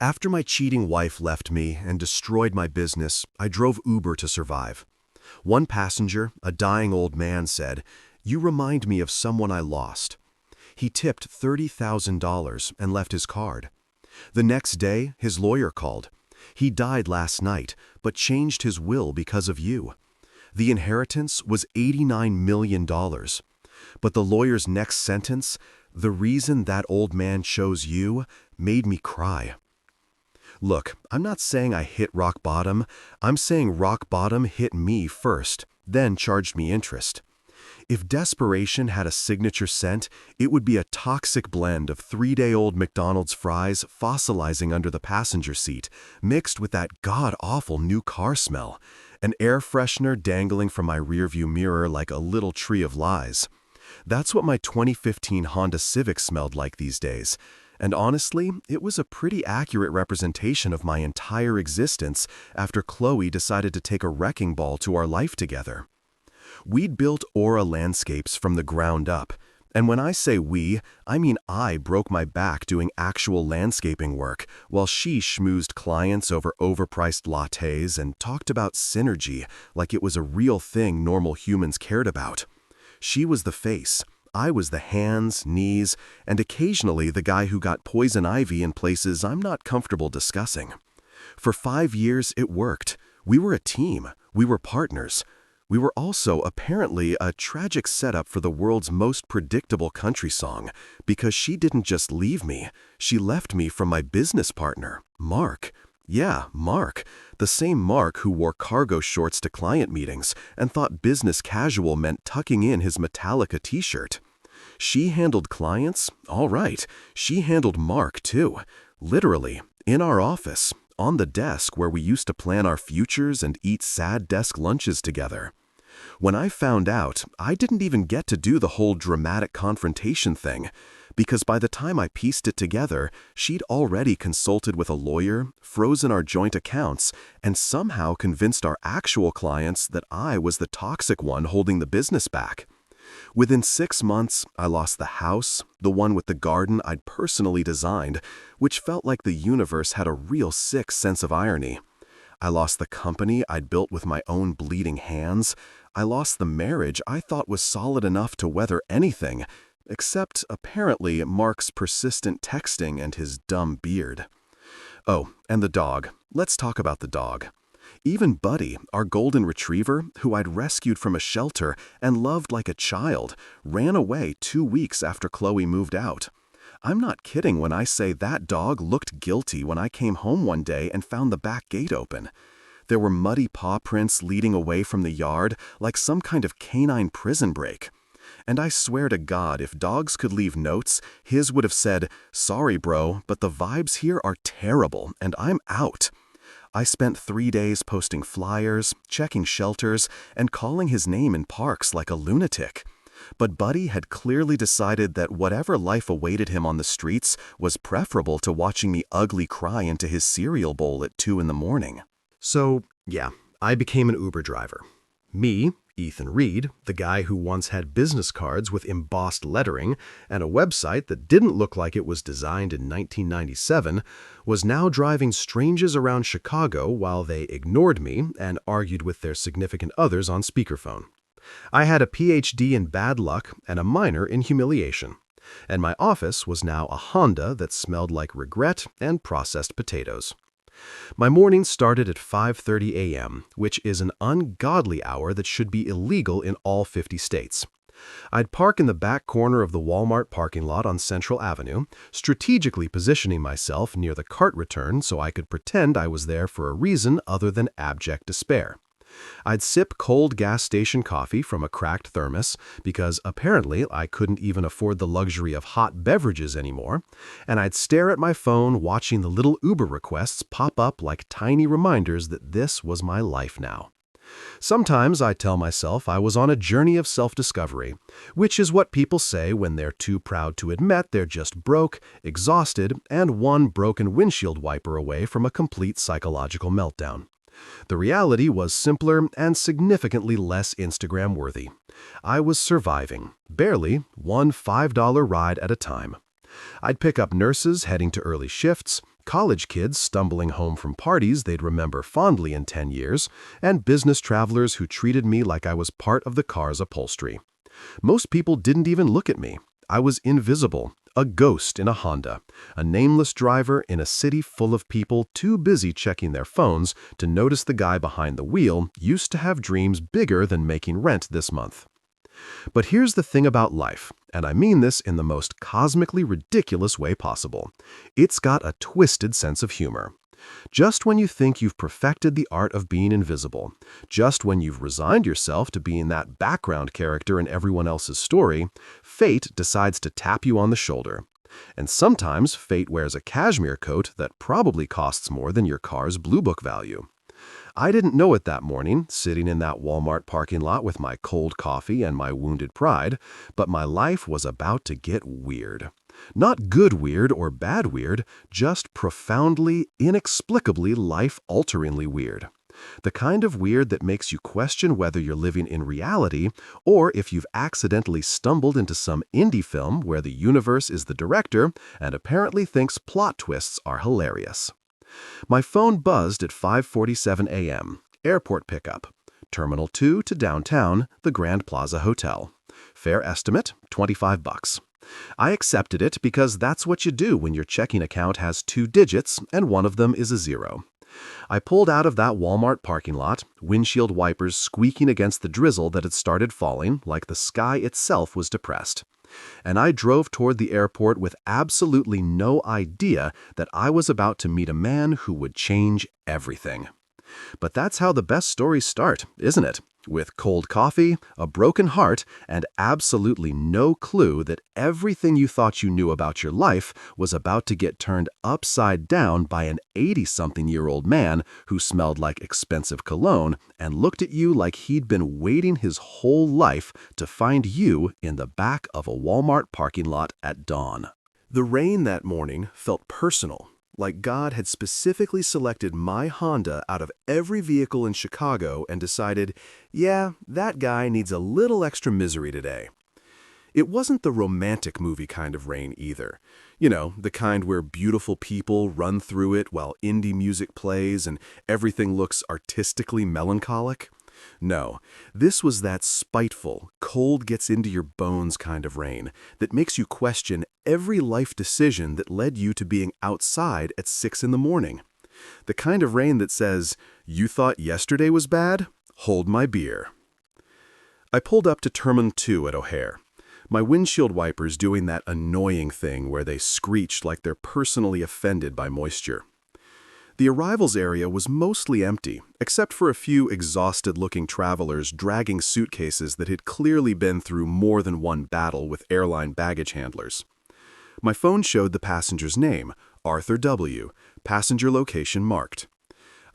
After my cheating wife left me and destroyed my business, I drove Uber to survive. One passenger, a dying old man, said, "You remind me of someone I lost." He tipped $30,000 and left his card. The next day, his lawyer called. "He died last night, but changed his will because of you." The inheritance was $89 million. But the lawyer's next sentence, "The reason that old man chose you," made me cry. Look, I'm not saying I hit rock bottom. I'm saying rock bottom hit me first, then charged me interest. If desperation had a signature scent, it would be a toxic blend of 3-day-old McDonald's fries fossilizing under the passenger seat, mixed with that god-awful new car smell, an air freshener dangling from my rearview mirror like a little tree of lies. That's what my 2015 Honda Civic smelled like these days. And honestly, it was a pretty accurate representation of my entire existence after Chloe decided to take a wrecking ball to our life together. We'd built Aura Landscapes from the ground up. And when I say we, I mean I broke my back doing actual landscaping work, while she schmoozed clients over overpriced lattes and talked about synergy like it was a real thing normal humans cared about. She was the face. I was the hands, knees, and occasionally the guy who got poison ivy in places I'm not comfortable discussing. For 5 years, it worked. We were a team. We were partners. We were also, apparently, a tragic setup for the world's most predictable country song, because she didn't just leave me. She left me from my business partner, Mark. Yeah, Mark, the same Mark who wore cargo shorts to client meetings and thought business casual meant tucking in his Metallica t-shirt. She handled clients? All right, she handled Mark too. Literally, in our office, on the desk where we used to plan our futures and eat sad desk lunches together. When I found out, I didn't even get to do the whole dramatic confrontation thing, because by the time I pieced it together, she'd already consulted with a lawyer, frozen our joint accounts, and somehow convinced our actual clients that I was the toxic one holding the business back. Within 6 months, I lost the house, the one with the garden I'd personally designed, which felt like the universe had a real sick sense of irony. I lost the company I'd built with my own bleeding hands. I lost the marriage I thought was solid enough to weather anything, except, apparently, Mark's persistent texting and his dumb beard. Oh, and the dog. Let's talk about the dog. Even Buddy, our golden retriever, who I'd rescued from a shelter and loved like a child, ran away 2 weeks after Chloe moved out. I'm not kidding when I say that dog looked guilty when I came home one day and found the back gate open. There were muddy paw prints leading away from the yard like some kind of canine prison break. And I swear to God, if dogs could leave notes, his would have said, "Sorry, bro, but the vibes here are terrible, and I'm out." I spent 3 days posting flyers, checking shelters, and calling his name in parks like a lunatic. But Buddy had clearly decided that whatever life awaited him on the streets was preferable to watching me ugly cry into his cereal bowl at 2 in the morning. So, yeah, I became an Uber driver. Me, Ethan Reed, the guy who once had business cards with embossed lettering and a website that didn't look like it was designed in 1997, was now driving strangers around Chicago while they ignored me and argued with their significant others on speakerphone. I had a PhD in bad luck and a minor in humiliation, and my office was now a Honda that smelled like regret and processed potatoes. My morning started at 5:30 a.m., which is an ungodly hour that should be illegal in all 50 states. I'd park in the back corner of the Walmart parking lot on Central Avenue, strategically positioning myself near the cart return so I could pretend I was there for a reason other than abject despair. I'd sip cold gas station coffee from a cracked thermos because apparently I couldn't even afford the luxury of hot beverages anymore, and I'd stare at my phone watching the little Uber requests pop up like tiny reminders that this was my life now. Sometimes I tell myself I was on a journey of self-discovery, which is what people say when they're too proud to admit they're just broke, exhausted, and one broken windshield wiper away from a complete psychological meltdown. The reality was simpler and significantly less Instagram-worthy. I was surviving, barely, one $5 ride at a time. I'd pick up nurses heading to early shifts, college kids stumbling home from parties they'd remember fondly in 10 years, and business travelers who treated me like I was part of the car's upholstery. Most people didn't even look at me. I was invisible, a ghost in a Honda, a nameless driver in a city full of people too busy checking their phones to notice the guy behind the wheel used to have dreams bigger than making rent this month. But here's the thing about life, and I mean this in the most cosmically ridiculous way possible. It's got a twisted sense of humor. Just when you think you've perfected the art of being invisible, just when you've resigned yourself to being that background character in everyone else's story, fate decides to tap you on the shoulder. And sometimes fate wears a cashmere coat that probably costs more than your car's Blue Book value. I didn't know it that morning, sitting in that Walmart parking lot with my cold coffee and my wounded pride, but my life was about to get weird. Not good weird or bad weird, just profoundly, inexplicably, life-alteringly weird. The kind of weird that makes you question whether you're living in reality or if you've accidentally stumbled into some indie film where the universe is the director and apparently thinks plot twists are hilarious. My phone buzzed at 5:47 a.m. Airport pickup. Terminal 2 to downtown, the Grand Plaza Hotel. Fare estimate, $25. I accepted it because that's what you do when your checking account has 2 digits and one of them is a 0. I pulled out of that Walmart parking lot, windshield wipers squeaking against the drizzle that had started falling like the sky itself was depressed. And I drove toward the airport with absolutely no idea that I was about to meet a man who would change everything. But that's how the best stories start, isn't it? With cold coffee, a broken heart, and absolutely no clue that everything you thought you knew about your life was about to get turned upside down by an 80-something-year-old man who smelled like expensive cologne and looked at you like he'd been waiting his whole life to find you in the back of a Walmart parking lot at dawn. The rain that morning felt personal. Like God had specifically selected my Honda out of every vehicle in Chicago and decided, yeah, that guy needs a little extra misery today. It wasn't the romantic movie kind of rain either. You know, the kind where beautiful people run through it while indie music plays and everything looks artistically melancholic. No, this was that spiteful, cold gets into your bones kind of rain that makes you question every life decision that led you to being outside at 6 in the morning. The kind of rain that says, you thought yesterday was bad? Hold my beer. I pulled up to Terminal 2 at O'Hare. My windshield wipers doing that annoying thing where they screeched like they're personally offended by moisture. The arrivals area was mostly empty, except for a few exhausted-looking travelers dragging suitcases that had clearly been through more than one battle with airline baggage handlers. My phone showed the passenger's name, Arthur W., passenger location marked.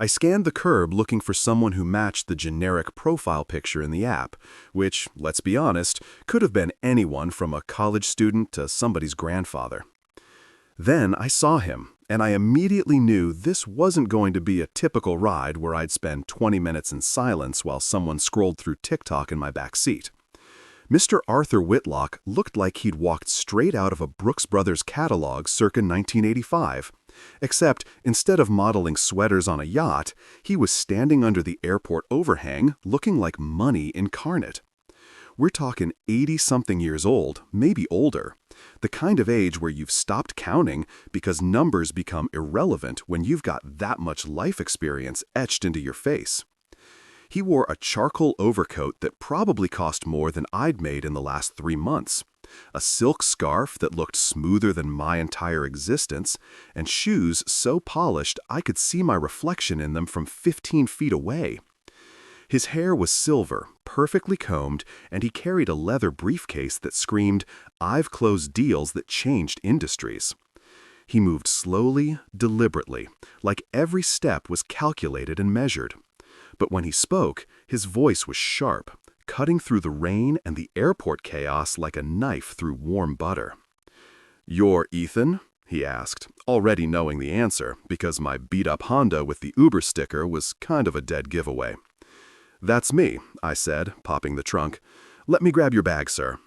I scanned the curb looking for someone who matched the generic profile picture in the app, which, let's be honest, could have been anyone from a college student to somebody's grandfather. Then I saw him, and I immediately knew this wasn't going to be a typical ride where I'd spend 20 minutes in silence while someone scrolled through TikTok in my back seat. Mr. Arthur Whitlock looked like he'd walked straight out of a Brooks Brothers catalog circa 1985, except instead of modeling sweaters on a yacht, he was standing under the airport overhang looking like money incarnate. We're talking 80-something years old, maybe older. The kind of age where you've stopped counting because numbers become irrelevant when you've got that much life experience etched into your face. He wore a charcoal overcoat that probably cost more than I'd made in the last 3 months, a silk scarf that looked smoother than my entire existence, and shoes so polished I could see my reflection in them from 15 feet away. His hair was silver, perfectly combed, and he carried a leather briefcase that screamed, "I've closed deals that changed industries." He moved slowly, deliberately, like every step was calculated and measured. But when he spoke, his voice was sharp, cutting through the rain and the airport chaos like a knife through warm butter. "You're Ethan?" he asked, already knowing the answer, because my beat-up Honda with the Uber sticker was kind of a dead giveaway. "That's me," I said, popping the trunk. "Let me grab your bag, sir."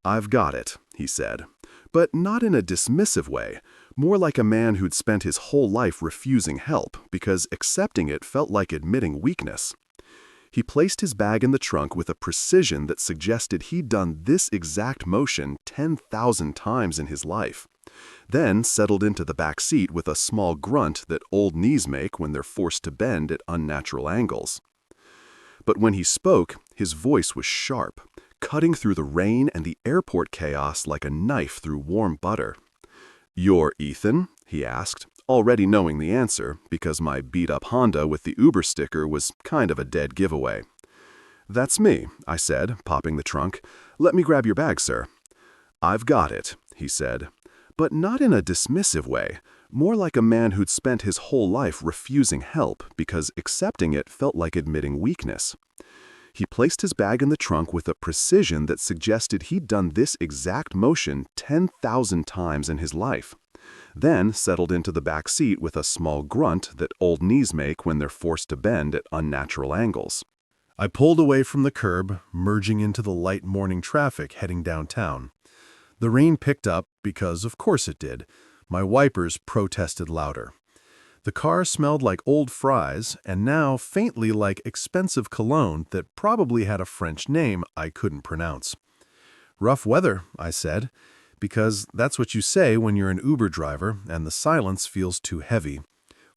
"I've got it," he said, but not in a dismissive way, More like a man who'd spent his whole life refusing help because accepting it felt like admitting weakness. He placed his bag in the trunk with a precision that suggested he'd done this exact motion 10,000 times in his life, then settled into the back seat with a small grunt that old knees make when they're forced to bend at unnatural angles. But when he spoke, his voice was sharp, cutting through the rain and the airport chaos like a knife through warm butter. "You're Ethan?" he asked, already knowing the answer because my beat-up Honda with the Uber sticker was kind of a dead giveaway. "That's me," I said, popping the trunk. "Let me grab your bag, sir." "I've got it," he said, but not in a dismissive way, more like a man who'd spent his whole life refusing help because accepting it felt like admitting weakness. He placed his bag in the trunk with a precision that suggested he'd done this exact motion 10,000 times in his life, then settled into the back seat with a small grunt that old knees make when they're forced to bend at unnatural angles. I pulled away from the curb, merging into the light morning traffic heading downtown. The rain picked up because, of course it did. My wipers protested louder. The car smelled like old fries and now faintly like expensive cologne that probably had a French name I couldn't pronounce. "Rough weather," I said, because that's what you say when you're an Uber driver and the silence feels too heavy.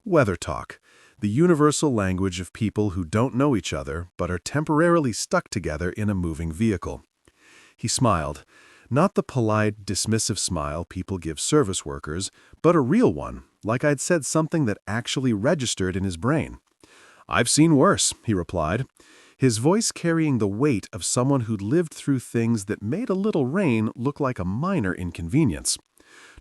Weather talk, the universal language of people who don't know each other but are temporarily stuck together in a moving vehicle. He smiled. Not the polite, dismissive smile people give service workers, but a real one, like I'd said something that actually registered in his brain. "I've seen worse," he replied, his voice carrying the weight of someone who'd lived through things that made a little rain look like a minor inconvenience.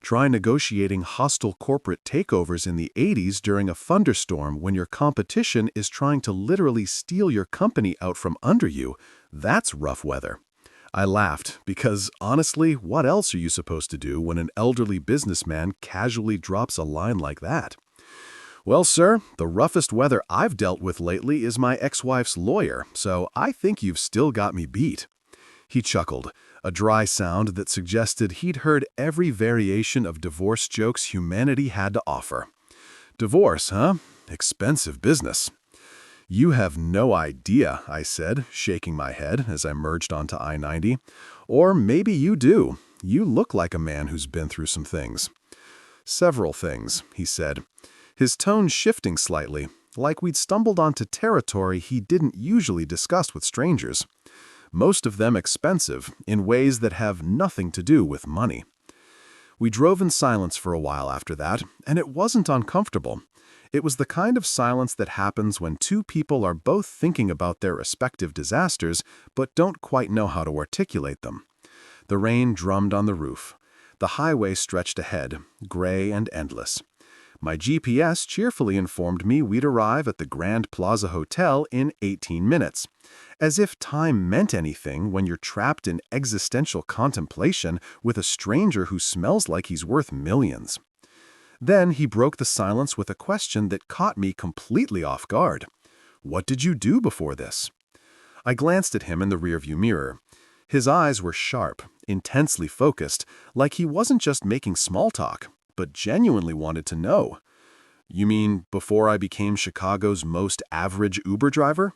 Try negotiating hostile corporate takeovers in the 80s during a thunderstorm when your competition is trying to literally steal your company out from under you. That's rough weather. I laughed because, honestly, what else are you supposed to do when an elderly businessman casually drops a line like that? "Well, sir, the roughest weather I've dealt with lately is my ex-wife's lawyer, so I think you've still got me beat." He chuckled, a dry sound that suggested he'd heard every variation of divorce jokes humanity had to offer. "Divorce, huh? Expensive business." "You have no idea," I said, shaking my head as I merged onto I-90. "Or maybe you do. You look like a man who's been through some things." "Several things," he said, his tone shifting slightly, like we'd stumbled onto territory he didn't usually discuss with strangers. Most of them expensive, in ways that have nothing to do with money. We drove in silence for a while after that, and it wasn't uncomfortable. It was the kind of silence that happens when two people are both thinking about their respective disasters but don't quite know how to articulate them. The rain drummed on the roof. The highway stretched ahead, gray and endless. My GPS cheerfully informed me we'd arrive at the Grand Plaza Hotel in 18 minutes. As if time meant anything when you're trapped in existential contemplation with a stranger who smells like he's worth millions. Then he broke the silence with a question that caught me completely off guard. "What did you do before this?" I glanced at him in the rearview mirror. His eyes were sharp, intensely focused, like he wasn't just making small talk, but genuinely wanted to know. "You mean before I became Chicago's most average Uber driver?"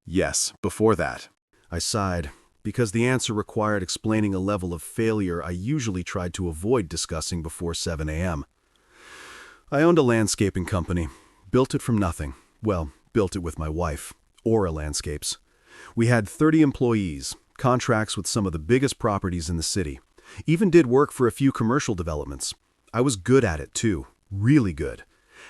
"Yes, before that." I sighed, because the answer required explaining a level of failure I usually tried to avoid discussing before 7 a.m. "I owned a landscaping company. Built it from nothing. Well, built it with my wife, Aura Landscapes. We had 30 employees, contracts with some of the biggest properties in the city. Even did work for a few commercial developments. I was good at it, too. Really good.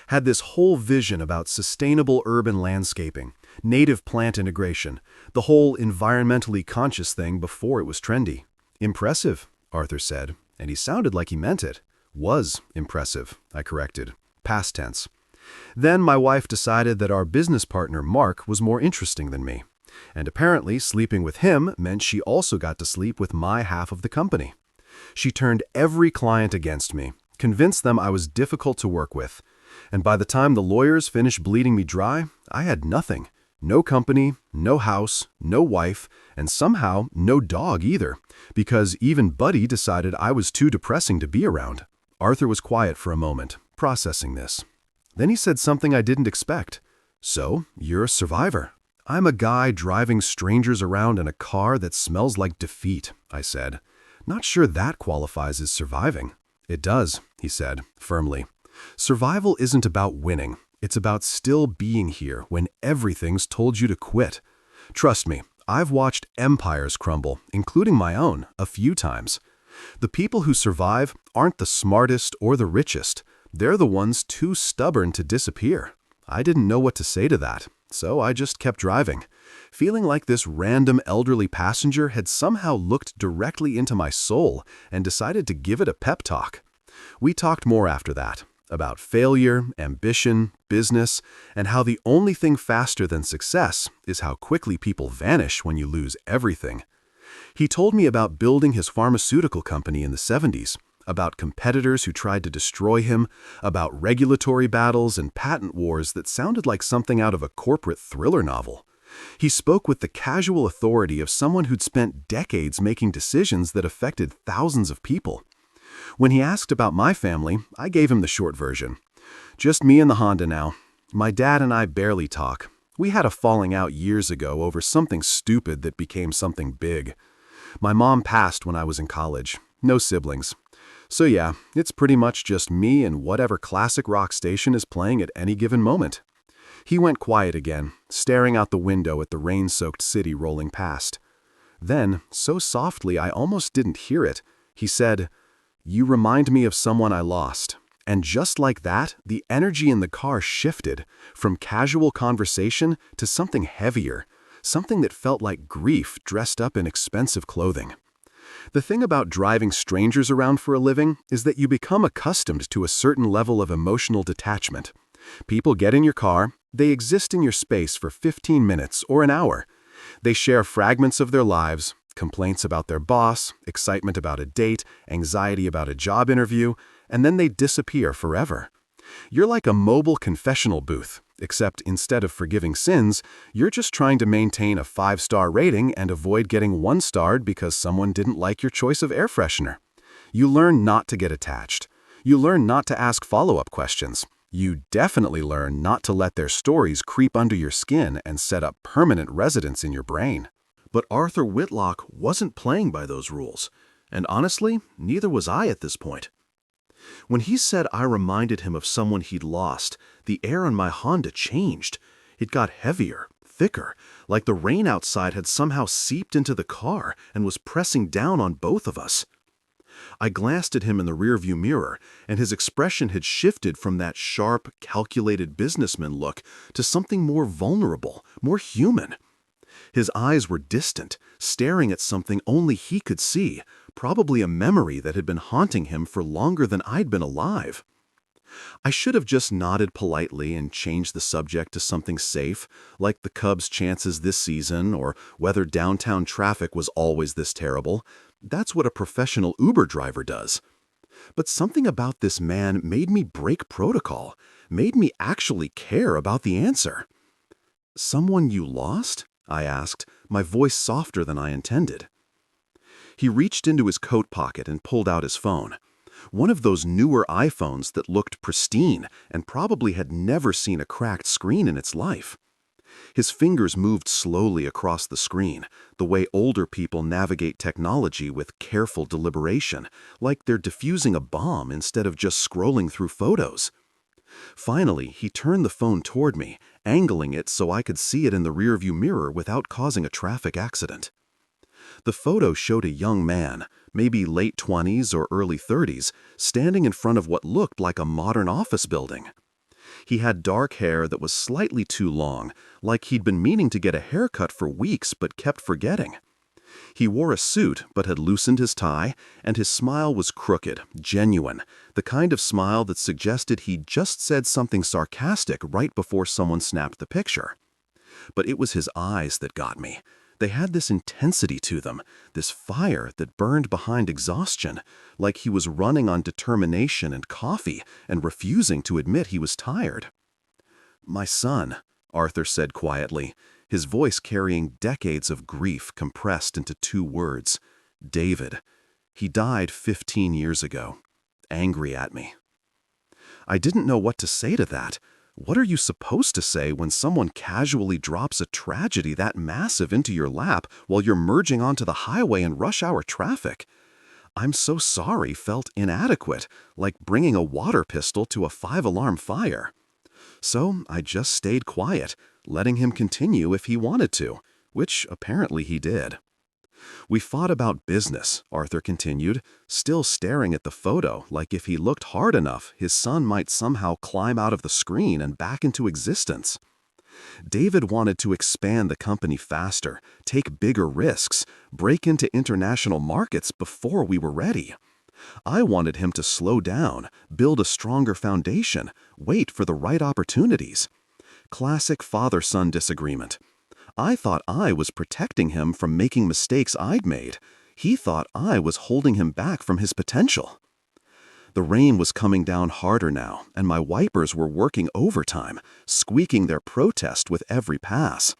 Had this whole vision about sustainable urban landscaping, native plant integration, the whole environmentally conscious thing before it was trendy." "Impressive," Arthur said, and he sounded like he meant it. "Was impressive," I corrected. Past tense. "Then my wife decided that our business partner, Mark, was more interesting than me. And apparently sleeping with him meant she also got to sleep with my half of the company. She turned every client against me, convinced them I was difficult to work with. And by the time the lawyers finished bleeding me dry, I had nothing. No company, no house, no wife, and somehow no dog either, because even Buddy decided I was too depressing to be around. Arthur was quiet for a moment, processing this. Then he said something I didn't expect. "So, you're a survivor." "I'm a guy driving strangers around in a car that smells like defeat," I said. "Not sure that qualifies as surviving." "It does," he said, firmly. "Survival isn't about winning. It's about still being here when everything's told you to quit. Trust me, I've watched empires crumble, including my own, a few times. The people who survive aren't the smartest or the richest. They're the ones too stubborn to disappear." I didn't know what to say to that, so I just kept driving, feeling like this random elderly passenger had somehow looked directly into my soul and decided to give it a pep talk. We talked more after that, about failure, ambition, business, and how the only thing faster than success is how quickly people vanish when you lose everything. He told me about building his pharmaceutical company in the 70s, about competitors who tried to destroy him, about regulatory battles and patent wars that sounded like something out of a corporate thriller novel. He spoke with the casual authority of someone who'd spent decades making decisions that affected thousands of people. When he asked about my family, I gave him the short version. "Just me and the Honda now. My dad and I barely talk. We had a falling out years ago over something stupid that became something big. My mom passed when I was in college. No siblings. So yeah, it's pretty much just me and whatever classic rock station is playing at any given moment." He went quiet again, staring out the window at the rain-soaked city rolling past. Then, so softly I almost didn't hear it, he said, "You remind me of someone I lost." And just like that, the energy in the car shifted from casual conversation to something heavier, something that felt like grief dressed up in expensive clothing. The thing about driving strangers around for a living is that you become accustomed to a certain level of emotional detachment. People get in your car, they exist in your space for 15 minutes or an hour. They share fragments of their lives, complaints about their boss, excitement about a date, anxiety about a job interview, and then they disappear forever. You're like a mobile confessional booth, except instead of forgiving sins, you're just trying to maintain a 5-star rating and avoid getting 1-starred because someone didn't like your choice of air freshener. You learn not to get attached. You learn not to ask follow-up questions. You definitely learn not to let their stories creep under your skin and set up permanent residence in your brain. But Arthur Whitlock wasn't playing by those rules, and honestly, neither was I at this point. When he said I reminded him of someone he'd lost, the air on my Honda changed. It got heavier, thicker, like the rain outside had somehow seeped into the car and was pressing down on both of us. I glanced at him in the rearview mirror, and his expression had shifted from that sharp, calculated businessman look to something more vulnerable, more human. His eyes were distant, staring at something only he could see, probably a memory that had been haunting him for longer than I'd been alive. I should have just nodded politely and changed the subject to something safe, like the Cubs' chances this season or whether downtown traffic was always this terrible. That's what a professional Uber driver does. But something about this man made me break protocol, made me actually care about the answer. "Someone you lost?" I asked, my voice softer than I intended. He reached into his coat pocket and pulled out his phone. One of those newer iPhones that looked pristine and probably had never seen a cracked screen in its life. His fingers moved slowly across the screen, the way older people navigate technology with careful deliberation, like they're defusing a bomb instead of just scrolling through photos. Finally, he turned the phone toward me, angling it so I could see it in the rearview mirror without causing a traffic accident. The photo showed a young man, maybe late 20s or early 30s, standing in front of what looked like a modern office building. He had dark hair that was slightly too long, like he'd been meaning to get a haircut for weeks but kept forgetting. He wore a suit but had loosened his tie, and his smile was crooked, genuine, the kind of smile that suggested he'd just said something sarcastic right before someone snapped the picture. But it was his eyes that got me. They had this intensity to them, this fire that burned behind exhaustion, like he was running on determination and coffee and refusing to admit he was tired. "My son," Arthur said quietly, his voice carrying decades of grief compressed into 2 words. "David. He died 15 years ago. angry at me. I didn't know what to say to that. What are you supposed to say when someone casually drops a tragedy that massive into your lap while you're merging onto the highway in rush hour traffic? "I'm so sorry" felt inadequate, like bringing a water pistol to a 5-alarm fire. So I just stayed quiet, letting him continue if he wanted to, which apparently he did. "We fought about business," Arthur continued, still staring at the photo like if he looked hard enough, his son might somehow climb out of the screen and back into existence. "David wanted to expand the company faster, take bigger risks, break into international markets before we were ready. I wanted him to slow down, build a stronger foundation, wait for the right opportunities. Classic father-son disagreement. I thought I was protecting him from making mistakes I'd made. He thought I was holding him back from his potential." The rain was coming down harder now, and my wipers were working overtime, squeaking their protest with every pass.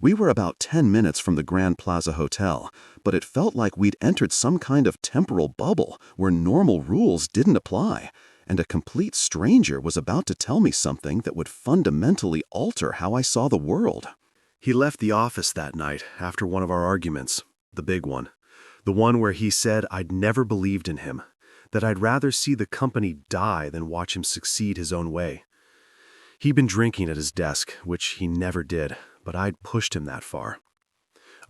We were about 10 minutes from the Grand Plaza Hotel, but it felt like we'd entered some kind of temporal bubble where normal rules didn't apply, and a complete stranger was about to tell me something that would fundamentally alter how I saw the world. He left the office that night after one of our arguments, the big one. The one where he said I'd never believed in him, that I'd rather see the company die than watch him succeed his own way. He'd been drinking at his desk, which he never did, but I'd pushed him that far.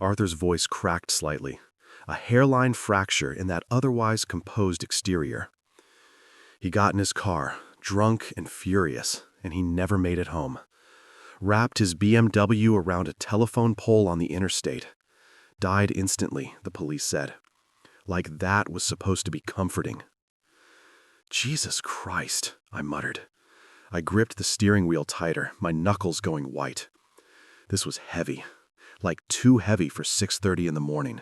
Arthur's voice cracked slightly, a hairline fracture in that otherwise composed exterior. He got in his car, drunk and furious, and he never made it home. Wrapped his BMW around a telephone pole on the interstate. Died instantly, the police said. Like that was supposed to be comforting. "Jesus Christ," I muttered. I gripped the steering wheel tighter, my knuckles going white. This was heavy, like too heavy for 6:30 in the morning.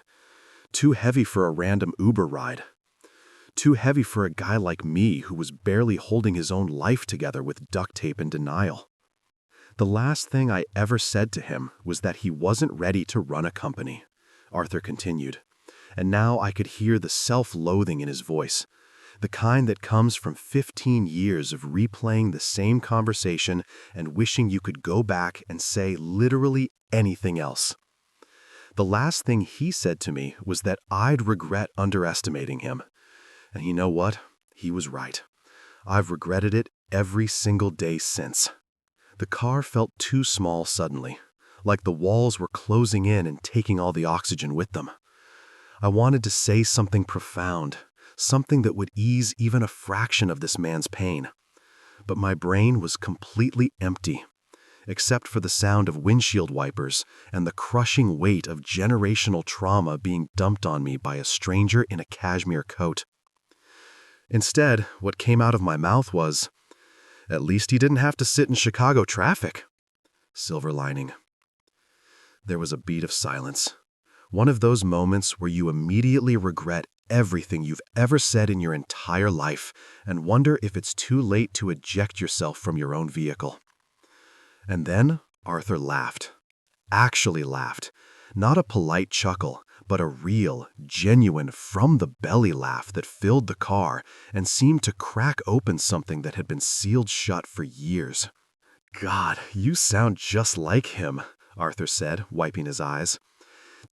Too heavy for a random Uber ride. Too heavy for a guy like me who was barely holding his own life together with duct tape and denial. The last thing I ever said to him was that he wasn't ready to run a company, Arthur continued. And now I could hear the self-loathing in his voice, the kind that comes from 15 years of replaying the same conversation and wishing you could go back and say literally anything else. The last thing he said to me was that I'd regret underestimating him. And you know what? He was right. I've regretted it every single day since. The car felt too small suddenly, like the walls were closing in and taking all the oxygen with them. I wanted to say something profound, something that would ease even a fraction of this man's pain. But my brain was completely empty, except for the sound of windshield wipers and the crushing weight of generational trauma being dumped on me by a stranger in a cashmere coat. Instead, what came out of my mouth was, "At least he didn't have to sit in Chicago traffic." Silver lining. There was a beat of silence. One of those moments where you immediately regret everything you've ever said in your entire life and wonder if it's too late to eject yourself from your own vehicle. And then Arthur laughed. Actually laughed. Not a polite chuckle, but a real, genuine, from-the-belly laugh that filled the car and seemed to crack open something that had been sealed shut for years. "God, you sound just like him," Arthur said, wiping his eyes.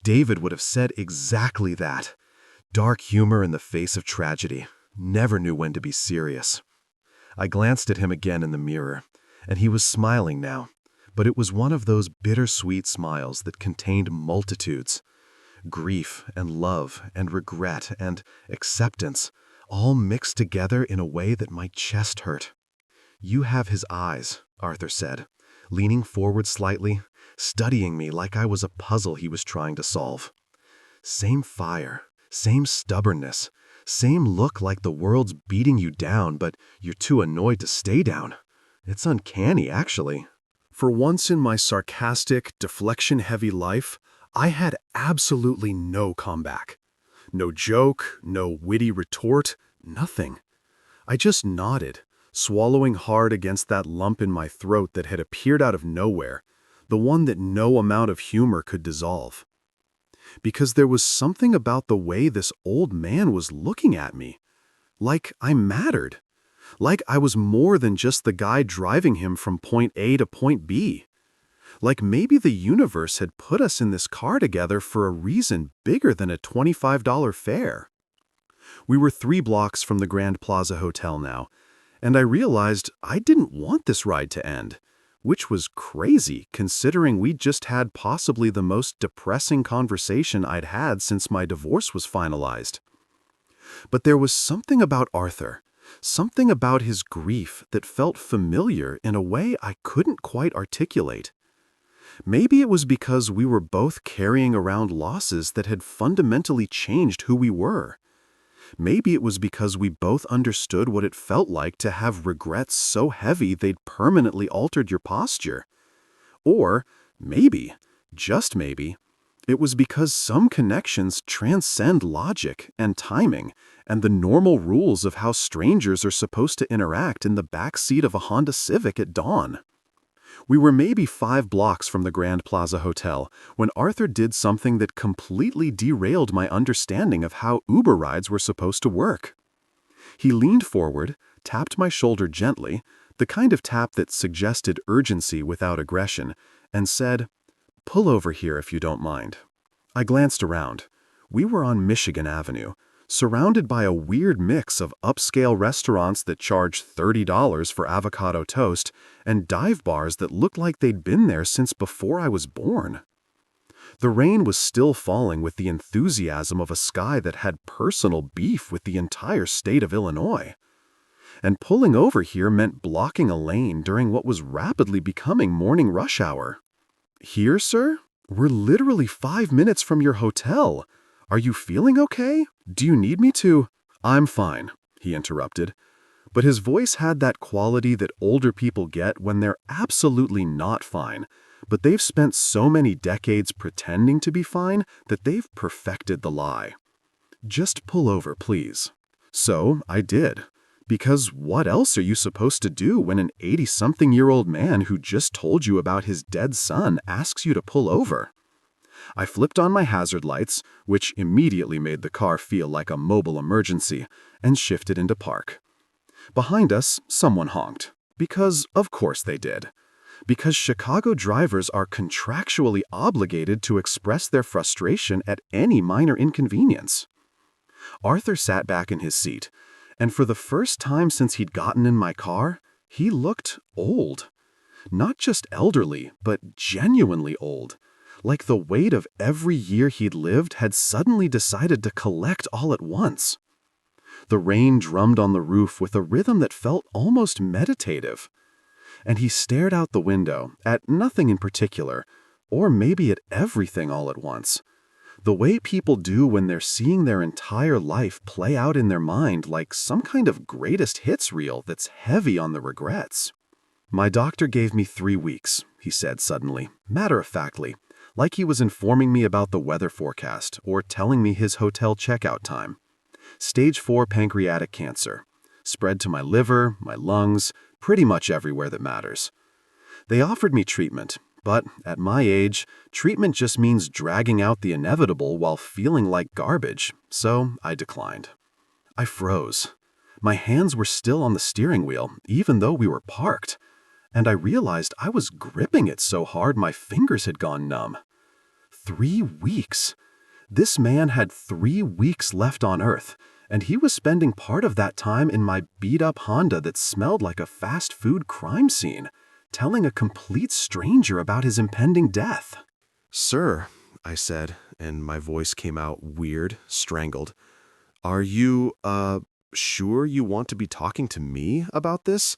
David would have said exactly that. Dark humor in the face of tragedy. Never knew when to be serious. I glanced at him again in the mirror, and he was smiling now, but it was one of those bittersweet smiles that contained multitudes. Grief and love and regret and acceptance, all mixed together in a way that my chest hurt. "You have his eyes," Arthur said, leaning forward slightly, studying me like I was a puzzle he was trying to solve. "Same fire, same stubbornness, same look like the world's beating you down, but you're too annoyed to stay down. It's uncanny, actually." For once in my sarcastic, deflection-heavy life, I had absolutely no comeback. No joke, no witty retort, nothing. I just nodded, swallowing hard against that lump in my throat that had appeared out of nowhere, the one that no amount of humor could dissolve. Because there was something about the way this old man was looking at me. Like I mattered. Like I was more than just the guy driving him from point A to point B. Like maybe the universe had put us in this car together for a reason bigger than a $25 fare. We were 3 blocks from the Grand Plaza Hotel now, and I realized I didn't want this ride to end, which was crazy considering we'd just had possibly the most depressing conversation I'd had since my divorce was finalized. But there was something about Arthur, something about his grief that felt familiar in a way I couldn't quite articulate. Maybe it was because we were both carrying around losses that had fundamentally changed who we were. Maybe it was because we both understood what it felt like to have regrets so heavy they'd permanently altered your posture. Or maybe, just maybe, it was because some connections transcend logic and timing and the normal rules of how strangers are supposed to interact in the back seat of a Honda Civic at dawn. We were maybe 5 blocks from the Grand Plaza Hotel when Arthur did something that completely derailed my understanding of how Uber rides were supposed to work. He leaned forward, tapped my shoulder gently, the kind of tap that suggested urgency without aggression, and said, "Pull over here if you don't mind." I glanced around. We were on Michigan Avenue, surrounded by a weird mix of upscale restaurants that charge $30 for avocado toast and dive bars that looked like they'd been there since before I was born. The rain was still falling with the enthusiasm of a sky that had personal beef with the entire state of Illinois. And pulling over here meant blocking a lane during what was rapidly becoming morning rush hour. "Here, sir? We're literally 5 minutes from your hotel. Are you feeling okay? Do you need me to—" "I'm fine," he interrupted. But his voice had that quality that older people get when they're absolutely not fine, but they've spent so many decades pretending to be fine that they've perfected the lie. "Just pull over, please." So I did. Because what else are you supposed to do when an 80-something-year-old man who just told you about his dead son asks you to pull over? I flipped on my hazard lights, which immediately made the car feel like a mobile emergency, and shifted into park. Behind us, someone honked. Because of course they did. Because Chicago drivers are contractually obligated to express their frustration at any minor inconvenience. Arthur sat back in his seat, and for the first time since he'd gotten in my car, he looked old. Not just elderly, but genuinely old. Like the weight of every year he'd lived had suddenly decided to collect all at once. The rain drummed on the roof with a rhythm that felt almost meditative. And he stared out the window, at nothing in particular, or maybe at everything all at once. The way people do when they're seeing their entire life play out in their mind like some kind of greatest hits reel that's heavy on the regrets. "My doctor gave me 3 weeks," he said suddenly, matter-of-factly, like he was informing me about the weather forecast or telling me his hotel checkout time. "Stage 4 pancreatic cancer. Spread to my liver, my lungs, pretty much everywhere that matters. They offered me treatment, but at my age, treatment just means dragging out the inevitable while feeling like garbage, so I declined." I froze. My hands were still on the steering wheel, even though we were parked, and I realized I was gripping it so hard my fingers had gone numb. 3 weeks. This man had 3 weeks left on Earth, and he was spending part of that time in my beat-up Honda that smelled like a fast food crime scene, telling a complete stranger about his impending death. "Sir," I said, and my voice came out weird, strangled. "Are you, sure you want to be talking to me about this?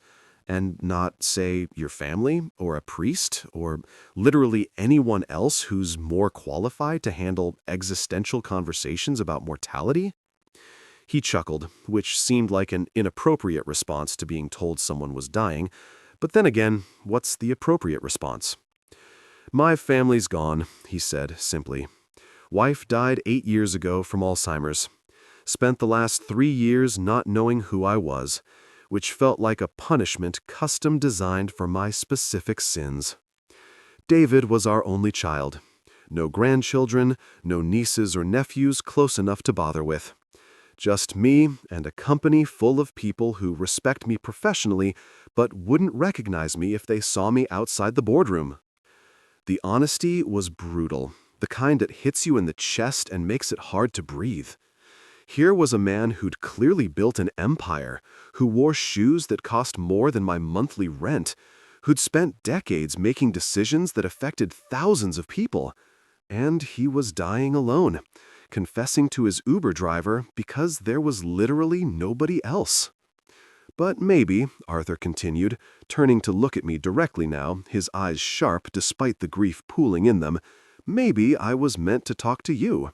And not, say, your family, or a priest, or literally anyone else who's more qualified to handle existential conversations about mortality?" He chuckled, which seemed like an inappropriate response to being told someone was dying, but then again, what's the appropriate response? "My family's gone," he said simply. "Wife died 8 years ago from Alzheimer's. Spent the last 3 years not knowing who I was, which felt like a punishment custom designed for my specific sins. David was our only child. No grandchildren, no nieces or nephews close enough to bother with. Just me and a company full of people who respect me professionally but wouldn't recognize me if they saw me outside the boardroom. The honesty was brutal, the kind that hits you in the chest and makes it hard to breathe. Here was a man who'd clearly built an empire, who wore shoes that cost more than my monthly rent, who'd spent decades making decisions that affected thousands of people. And he was dying alone, confessing to his Uber driver because there was literally nobody else. But maybe, Arthur continued, turning to look at me directly now, his eyes sharp despite the grief pooling in them, maybe I was meant to talk to you.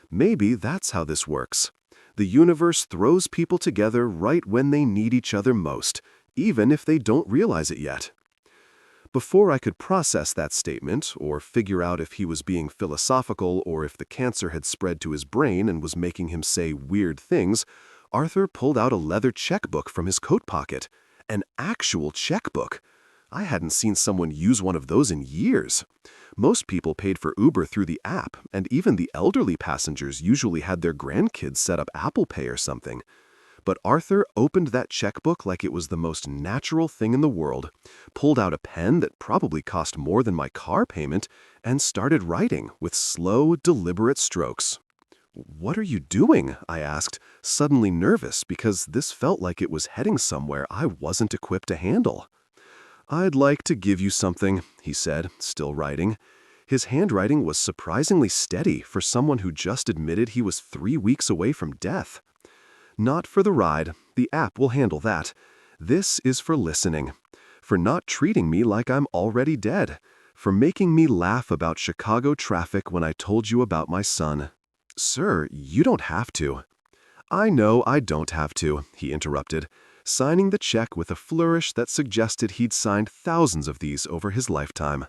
Maybe that's how this works. The universe throws people together right when they need each other most, even if they don't realize it yet. Before I could process that statement, or figure out if he was being philosophical or if the cancer had spread to his brain and was making him say weird things, Arthur pulled out a leather checkbook from his coat pocket. An actual checkbook. I hadn't seen someone use one of those in years. Most people paid for Uber through the app, and even the elderly passengers usually had their grandkids set up Apple Pay or something. But Arthur opened that checkbook like it was the most natural thing in the world, pulled out a pen that probably cost more than my car payment, and started writing with slow, deliberate strokes. "What are you doing?" I asked, suddenly nervous because this felt like it was heading somewhere I wasn't equipped to handle. "I'd like to give you something," he said, still writing. His handwriting was surprisingly steady for someone who just admitted he was 3 weeks away from death. "Not for the ride. The app will handle that. This is for listening. For not treating me like I'm already dead. For making me laugh about Chicago traffic when I told you about my son." "Sir, you don't have to." "I know I don't have to," he interrupted, signing the check with a flourish that suggested he'd signed thousands of these over his lifetime.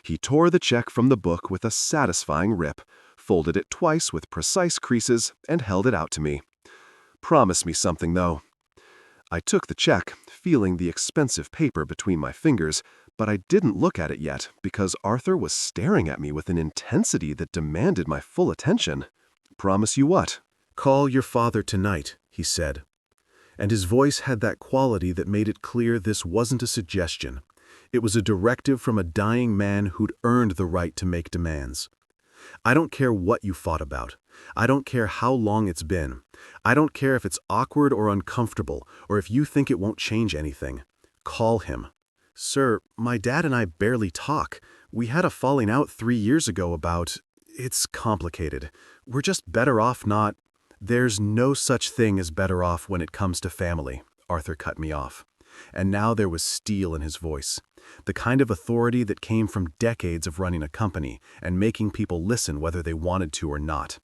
He tore the check from the book with a satisfying rip, folded it twice with precise creases, and held it out to me. "Promise me something, though." I took the check, feeling the expensive paper between my fingers, but I didn't look at it yet because Arthur was staring at me with an intensity that demanded my full attention. "Promise you what?" "Call your father tonight," he said. And his voice had that quality that made it clear this wasn't a suggestion. It was a directive from a dying man who'd earned the right to make demands. "I don't care what you fought about. I don't care how long it's been. I don't care if it's awkward or uncomfortable, or if you think it won't change anything. Call him." "Sir, my dad and I barely talk. We had a falling out 3 years ago about... It's complicated. We're just better off not..." "There's no such thing as better off when it comes to family," Arthur cut me off. And now there was steel in his voice, the kind of authority that came from decades of running a company and making people listen whether they wanted to or not.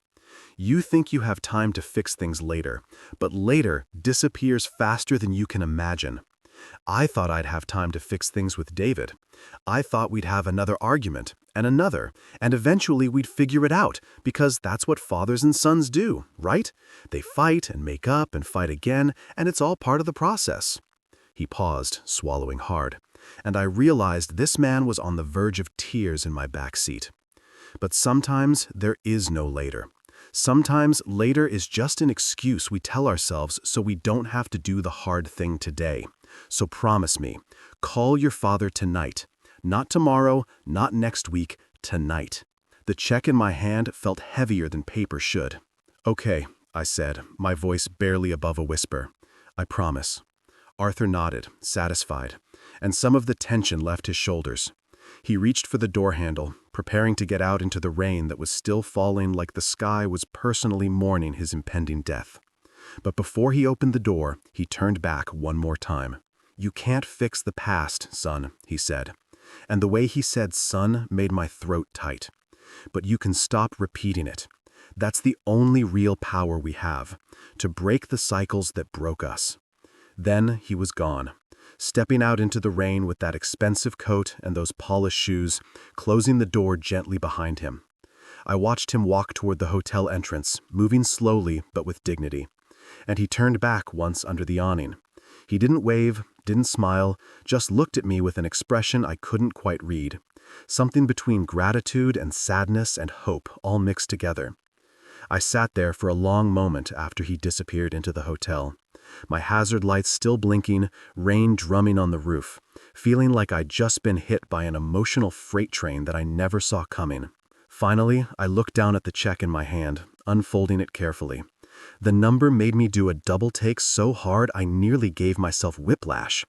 "You think you have time to fix things later, but later disappears faster than you can imagine. I thought I'd have time to fix things with David. I thought we'd have another argument, and another, and eventually we'd figure it out, because that's what fathers and sons do, right? They fight and make up and fight again, and it's all part of the process." He paused, swallowing hard, and I realized this man was on the verge of tears in my back seat. But sometimes there is no later. Sometimes later is just an excuse we tell ourselves so we don't have to do the hard thing today. So promise me, call your father tonight. Not tomorrow, not next week, tonight. The check in my hand felt heavier than paper should. "Okay," I said, my voice barely above a whisper. "I promise." Arthur nodded, satisfied, and some of the tension left his shoulders. He reached for the door handle, preparing to get out into the rain that was still falling like the sky was personally mourning his impending death. But before he opened the door, he turned back one more time. "You can't fix the past, son," he said. And the way he said son made my throat tight. "But you can stop repeating it. That's the only real power we have, to break the cycles that broke us." Then he was gone, stepping out into the rain with that expensive coat and those polished shoes, closing the door gently behind him. I watched him walk toward the hotel entrance, moving slowly but with dignity. And he turned back once under the awning. He didn't wave, didn't smile, just looked at me with an expression I couldn't quite read. Something between gratitude and sadness and hope all mixed together. I sat there for a long moment after he disappeared into the hotel, my hazard lights still blinking, rain drumming on the roof, feeling like I'd just been hit by an emotional freight train that I never saw coming. Finally, I looked down at the check in my hand, unfolding it carefully. The number made me do a double take so hard I nearly gave myself whiplash.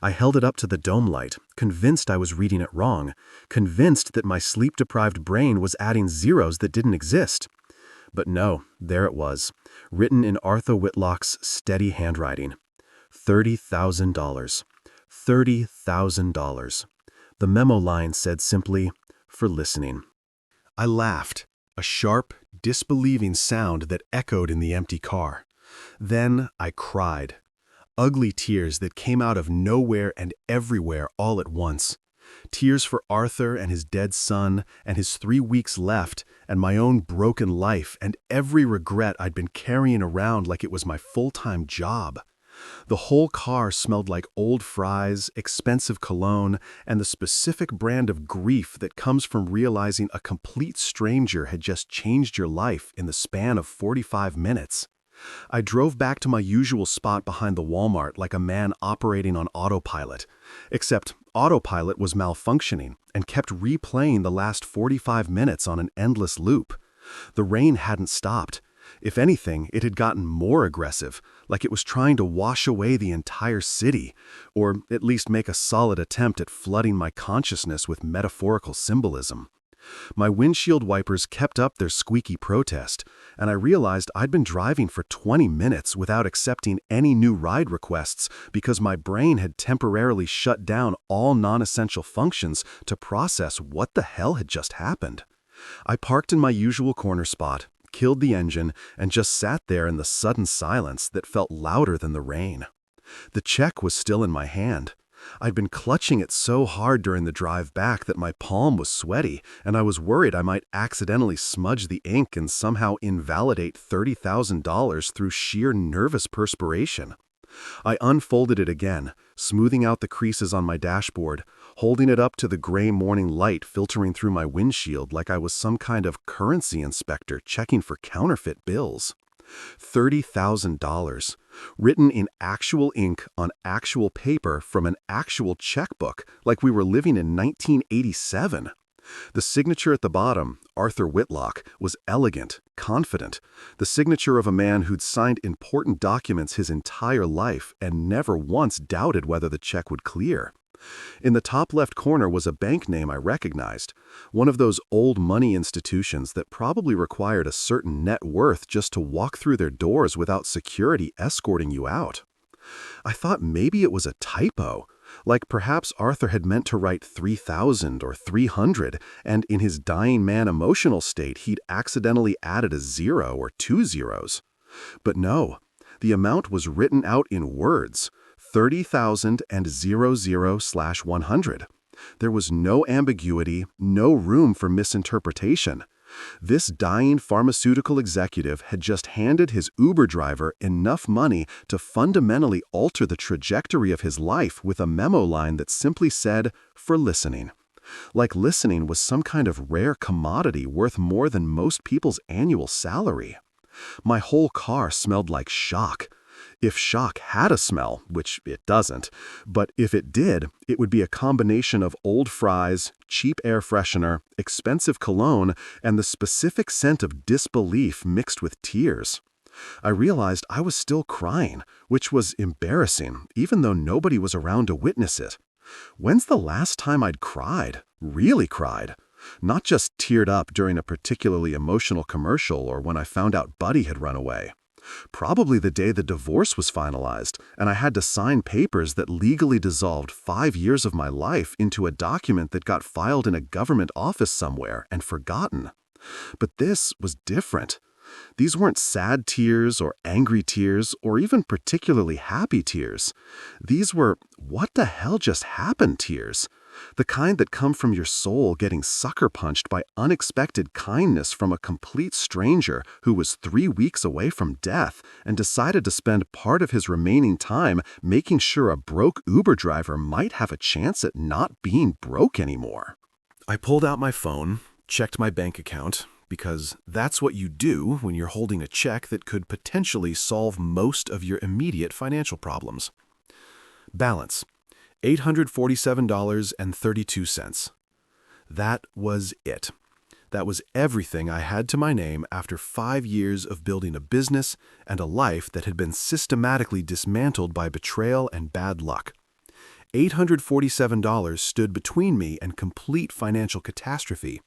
I held it up to the dome light, convinced I was reading it wrong, convinced that my sleep-deprived brain was adding zeros that didn't exist. But no, there it was, written in Arthur Whitlock's steady handwriting. $30,000. $30,000. The memo line said simply, "For listening." I laughed, a sharp, disbelieving sound that echoed in the empty car. Then I cried. Ugly tears that came out of nowhere and everywhere all at once. Tears for Arthur and his dead son and his 3 weeks left and my own broken life and every regret I'd been carrying around like it was my full-time job. The whole car smelled like old fries, expensive cologne, and the specific brand of grief that comes from realizing a complete stranger had just changed your life in the span of 45 minutes. I drove back to my usual spot behind the Walmart like a man operating on autopilot, except autopilot was malfunctioning and kept replaying the last 45 minutes on an endless loop. The rain hadn't stopped. If anything, it had gotten more aggressive, like it was trying to wash away the entire city, or at least make a solid attempt at flooding my consciousness with metaphorical symbolism. My windshield wipers kept up their squeaky protest, and I realized I'd been driving for 20 minutes without accepting any new ride requests because my brain had temporarily shut down all non-essential functions to process what the hell had just happened. I parked in my usual corner spot, killed the engine, and just sat there in the sudden silence that felt louder than the rain. The check was still in my hand. I'd been clutching it so hard during the drive back that my palm was sweaty, and I was worried I might accidentally smudge the ink and somehow invalidate $30,000 through sheer nervous perspiration. I unfolded it again, smoothing out the creases on my dashboard, holding it up to the gray morning light filtering through my windshield like I was some kind of currency inspector checking for counterfeit bills. $30,000, written in actual ink on actual paper from an actual checkbook, like we were living in 1987. The signature at the bottom, Arthur Whitlock, was elegant, confident, the signature of a man who'd signed important documents his entire life and never once doubted whether the check would clear. In the top left corner was a bank name I recognized, one of those old money institutions that probably required a certain net worth just to walk through their doors without security escorting you out. I thought maybe it was a typo, like perhaps Arthur had meant to write 3,000 or 300, and in his dying man emotional state he'd accidentally added a 0 or 2 zeros. But no, the amount was written out in words. 30,000 and 00/100. There was no ambiguity, no room for misinterpretation. This dying pharmaceutical executive had just handed his Uber driver enough money to fundamentally alter the trajectory of his life with a memo line that simply said, "For listening." Like listening was some kind of rare commodity worth more than most people's annual salary. My whole car smelled like shock. If shock had a smell, which it doesn't, but if it did, it would be a combination of old fries, cheap air freshener, expensive cologne, and the specific scent of disbelief mixed with tears. I realized I was still crying, which was embarrassing, even though nobody was around to witness it. When's the last time I'd cried? Really cried? Not just teared up during a particularly emotional commercial or when I found out Buddy had run away. Probably the day the divorce was finalized, and I had to sign papers that legally dissolved 5 years of my life into a document that got filed in a government office somewhere and forgotten. But this was different. These weren't sad tears or angry tears or even particularly happy tears. These were "what the hell just happened" tears. The kind that come from your soul getting sucker punched by unexpected kindness from a complete stranger who was 3 weeks away from death and decided to spend part of his remaining time making sure a broke Uber driver might have a chance at not being broke anymore. I pulled out my phone, checked my bank account, because that's what you do when you're holding a check that could potentially solve most of your immediate financial problems. Balance: $847.32. That was it. That was everything I had to my name after 5 years of building a business and a life that had been systematically dismantled by betrayal and bad luck. $847 stood between me and complete financial catastrophe.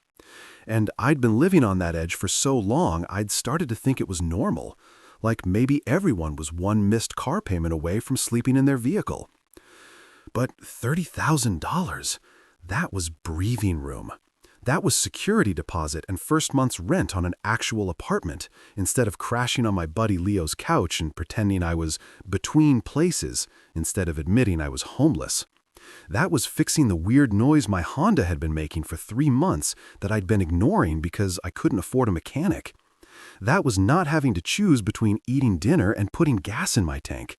And I'd been living on that edge for so long I'd started to think it was normal, like maybe everyone was one missed car payment away from sleeping in their vehicle. But $30,000, that was breathing room. That was security deposit and first month's rent on an actual apartment, instead of crashing on my buddy Leo's couch and pretending I was between places instead of admitting I was homeless. That was fixing the weird noise my Honda had been making for 3 months that I'd been ignoring because I couldn't afford a mechanic. That was not having to choose between eating dinner and putting gas in my tank.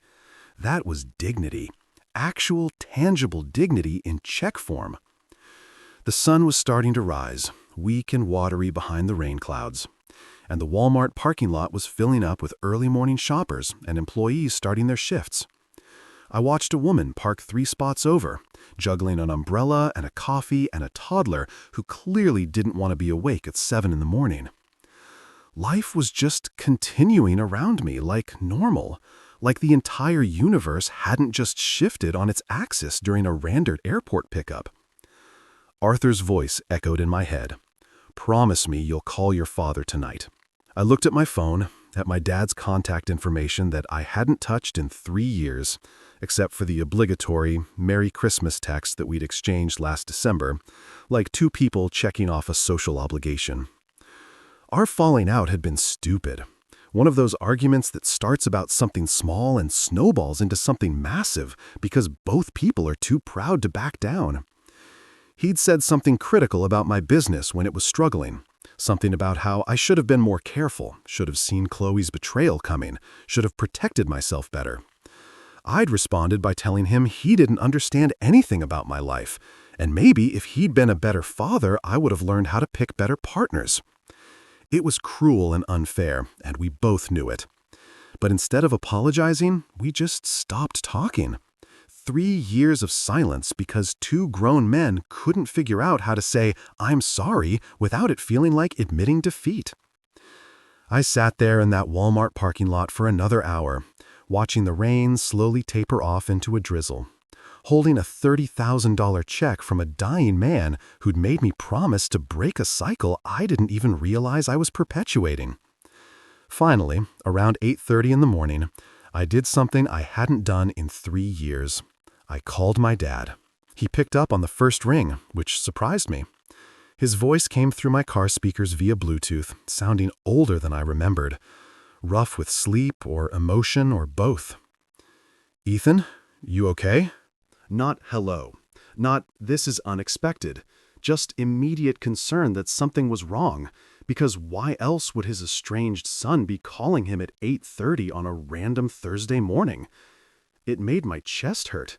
That was dignity. Actual, tangible dignity in check form. The sun was starting to rise, weak and watery behind the rain clouds, and the Walmart parking lot was filling up with early morning shoppers and employees starting their shifts. I watched a woman park 3 spots over, juggling an umbrella and a coffee and a toddler who clearly didn't want to be awake at 7 in the morning. Life was just continuing around me like normal, like the entire universe hadn't just shifted on its axis during a random airport pickup. Arthur's voice echoed in my head. "Promise me you'll call your father tonight." I looked at my phone, at my dad's contact information that I hadn't touched in 3 years, except for the obligatory Merry Christmas text that we'd exchanged last December, like 2 people checking off a social obligation. Our falling out had been stupid. One of those arguments that starts about something small and snowballs into something massive because both people are too proud to back down. He'd said something critical about my business when it was struggling, something about how I should have been more careful, should have seen Chloe's betrayal coming, should have protected myself better. I'd responded by telling him he didn't understand anything about my life, and maybe if he'd been a better father, I would have learned how to pick better partners. It was cruel and unfair, and we both knew it. But instead of apologizing, we just stopped talking. 3 years of silence because 2 grown men couldn't figure out how to say, "I'm sorry," without it feeling like admitting defeat. I sat there in that Walmart parking lot for another hour, watching the rain slowly taper off into a drizzle, holding a $30,000 check from a dying man who'd made me promise to break a cycle I didn't even realize I was perpetuating. Finally, around 8:30 in the morning, I did something I hadn't done in 3 years. I called my dad. He picked up on the first ring, which surprised me. His voice came through my car speakers via Bluetooth, sounding older than I remembered, rough with sleep or emotion or both. "Ethan, you okay?" Not hello. Not this is unexpected. Just immediate concern that something was wrong, because why else would his estranged son be calling him at 8:30 on a random Thursday morning? It made my chest hurt.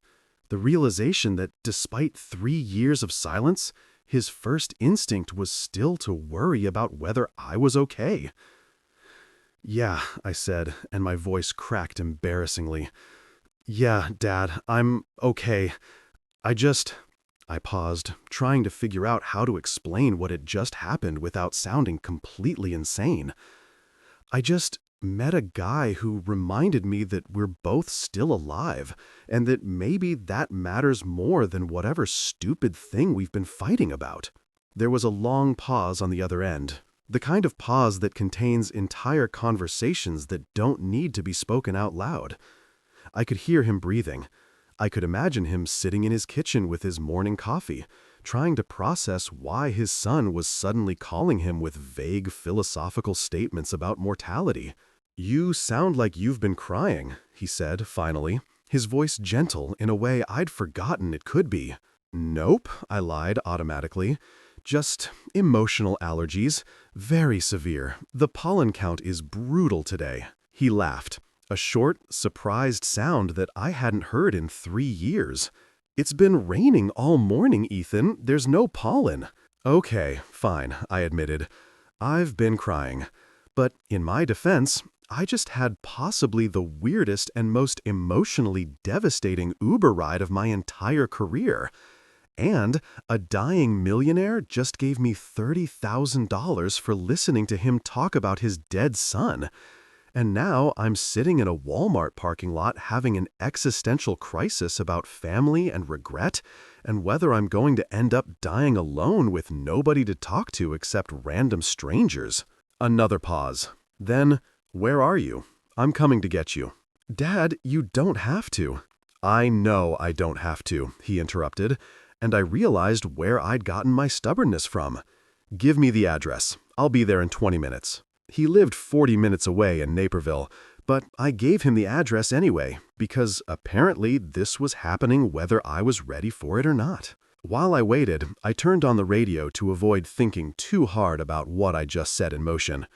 The realization that despite 3 years of silence, his first instinct was still to worry about whether I was okay. "Yeah," I said, and my voice cracked embarrassingly. "Yeah, Dad, I'm okay. I paused, trying to figure out how to explain what had just happened without sounding completely insane. I just met a guy who reminded me that we're both still alive, and that maybe that matters more than whatever stupid thing we've been fighting about." There was a long pause on the other end, the kind of pause that contains entire conversations that don't need to be spoken out loud. I could hear him breathing. I could imagine him sitting in his kitchen with his morning coffee, trying to process why his son was suddenly calling him with vague philosophical statements about mortality. "You sound like you've been crying," he said, finally, his voice gentle in a way I'd forgotten it could be. "Nope," I lied automatically. "Just emotional allergies. Very severe. The pollen count is brutal today." He laughed, a short, surprised sound that I hadn't heard in 3 years. "It's been raining all morning, Ethan. There's no pollen." "Okay, fine," I admitted. I've been crying. But in my defense, I just had possibly the weirdest and most emotionally devastating Uber ride of my entire career. And a dying millionaire just gave me $30,000 for listening to him talk about his dead son. And now I'm sitting in a Walmart parking lot having an existential crisis about family and regret, and whether I'm going to end up dying alone with nobody to talk to except random strangers. Another pause. Then, where are you? I'm coming to get you. Dad, you don't have to. I know I don't have to, he interrupted, and I realized where I'd gotten my stubbornness from. Give me the address. I'll be there in 20 minutes. He lived 40 minutes away in Naperville, but I gave him the address anyway, because apparently this was happening whether I was ready for it or not. While I waited, I turned on the radio to avoid thinking too hard about what I just set in motion.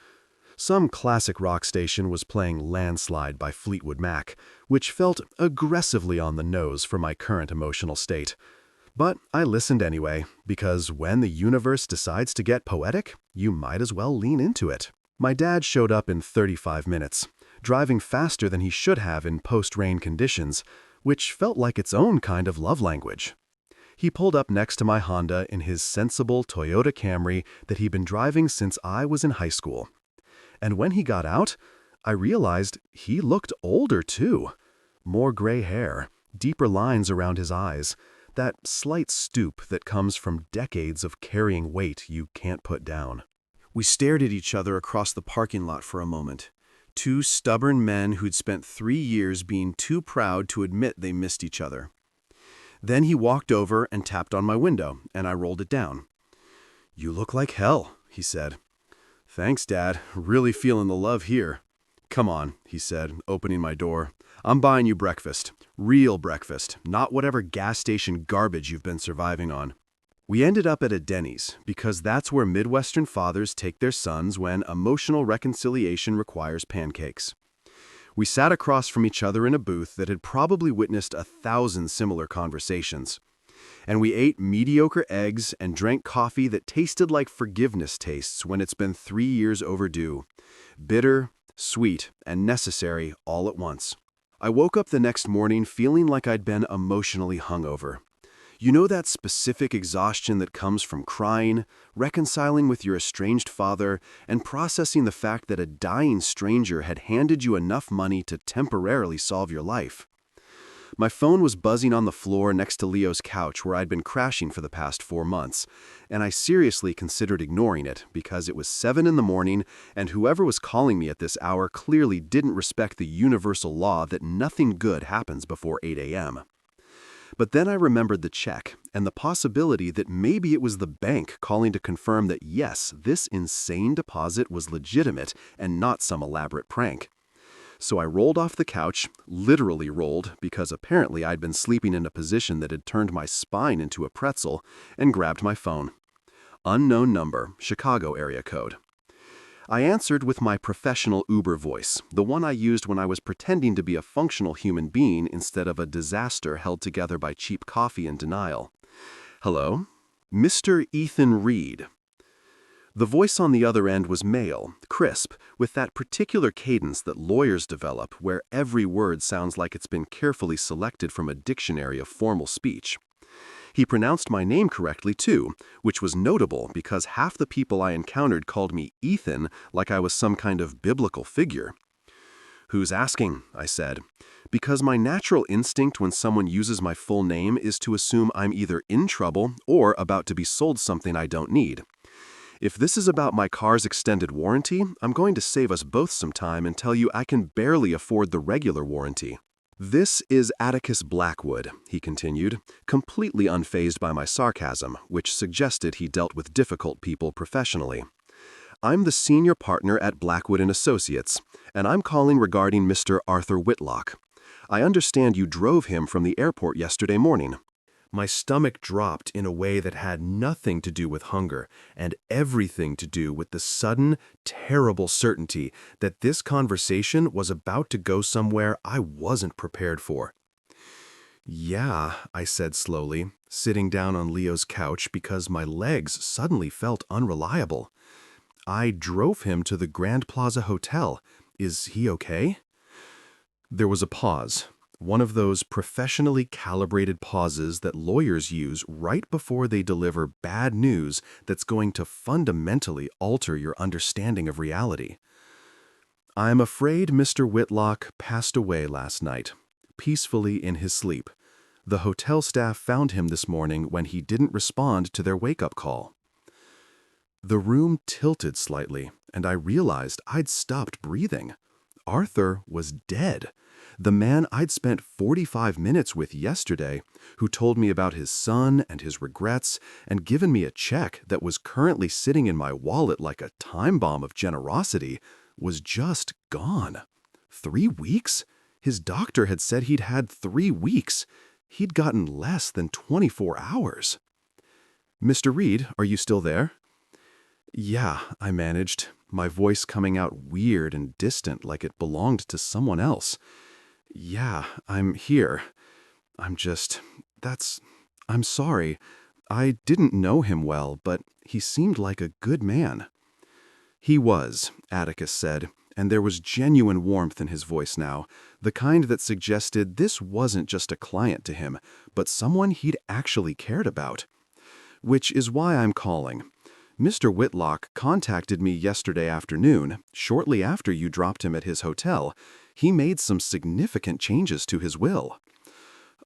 Some classic rock station was playing Landslide by Fleetwood Mac, which felt aggressively on the nose for my current emotional state. But I listened anyway, because when the universe decides to get poetic, you might as well lean into it. My dad showed up in 35 minutes, driving faster than he should have in post-rain conditions, which felt like its own kind of love language. He pulled up next to my Honda in his sensible Toyota Camry that he'd been driving since I was in high school. And when he got out, I realized he looked older too. More gray hair, deeper lines around his eyes, that slight stoop that comes from decades of carrying weight you can't put down. We stared at each other across the parking lot for a moment. Two stubborn men who'd spent 3 years being too proud to admit they missed each other. Then he walked over and tapped on my window, and I rolled it down. "You look like hell," he said. "Thanks, Dad. Really feeling the love here." "Come on," he said, opening my door. "I'm buying you breakfast. Real breakfast, not whatever gas station garbage you've been surviving on." We ended up at a Denny's, because that's where Midwestern fathers take their sons when emotional reconciliation requires pancakes. We sat across from each other in a booth that had probably witnessed 1,000 similar conversations. And we ate mediocre eggs and drank coffee that tasted like forgiveness tastes when it's been 3 years overdue. Bitter, sweet, and necessary all at once. I woke up the next morning feeling like I'd been emotionally hungover. You know that specific exhaustion that comes from crying, reconciling with your estranged father, and processing the fact that a dying stranger had handed you enough money to temporarily solve your life? My phone was buzzing on the floor next to Leo's couch where I'd been crashing for the past 4 months, and I seriously considered ignoring it because it was 7 in the morning and whoever was calling me at this hour clearly didn't respect the universal law that nothing good happens before 8 a.m. But then I remembered the check and the possibility that maybe it was the bank calling to confirm that yes, this insane deposit was legitimate and not some elaborate prank. So I rolled off the couch, literally rolled, because apparently I'd been sleeping in a position that had turned my spine into a pretzel, and grabbed my phone. Unknown number, Chicago area code. I answered with my professional Uber voice, the one I used when I was pretending to be a functional human being instead of a disaster held together by cheap coffee and denial. "Hello? Mr. Ethan Reed." The voice on the other end was male, crisp, with that particular cadence that lawyers develop where every word sounds like it's been carefully selected from a dictionary of formal speech. He pronounced my name correctly, too, which was notable because half the people I encountered called me Ethan like I was some kind of biblical figure. "Who's asking?" I said, because my natural instinct when someone uses my full name is to assume I'm either in trouble or about to be sold something I don't need. If this is about my car's extended warranty, I'm going to save us both some time and tell you I can barely afford the regular warranty. "This is Atticus Blackwood," he continued, completely unfazed by my sarcasm, which suggested he dealt with difficult people professionally. "I'm the senior partner at Blackwood & Associates, and I'm calling regarding Mr. Arthur Whitlock. I understand you drove him from the airport yesterday morning." My stomach dropped in a way that had nothing to do with hunger and everything to do with the sudden, terrible certainty that this conversation was about to go somewhere I wasn't prepared for. "Yeah," I said slowly, sitting down on Leo's couch because my legs suddenly felt unreliable. I drove him to the Grand Plaza Hotel. Is he okay?" There was a pause, one of those professionally calibrated pauses that lawyers use right before they deliver bad news that's going to fundamentally alter your understanding of reality. "I'm afraid Mr. Whitlock passed away last night, peacefully in his sleep. The hotel staff found him this morning when he didn't respond to their wake-up call." The room tilted slightly, and I realized I'd stopped breathing. Arthur was dead. The man I'd spent 45 minutes with yesterday, who told me about his son and his regrets and given me a check that was currently sitting in my wallet like a time bomb of generosity, was just gone. 3 weeks? His doctor had said he'd had 3 weeks. He'd gotten less than 24 hours. "Mr. Reed, are you still there?" "Yeah," I managed, my voice coming out weird and distant like it belonged to someone else. "Yeah, I'm here. I'm sorry. I didn't know him well, but he seemed like a good man." "He was," Atticus said, and there was genuine warmth in his voice now, the kind that suggested this wasn't just a client to him, but someone he'd actually cared about. "Which is why I'm calling. Mr. Whitlock contacted me yesterday afternoon, shortly after you dropped him at his hotel. He made some significant changes to his will."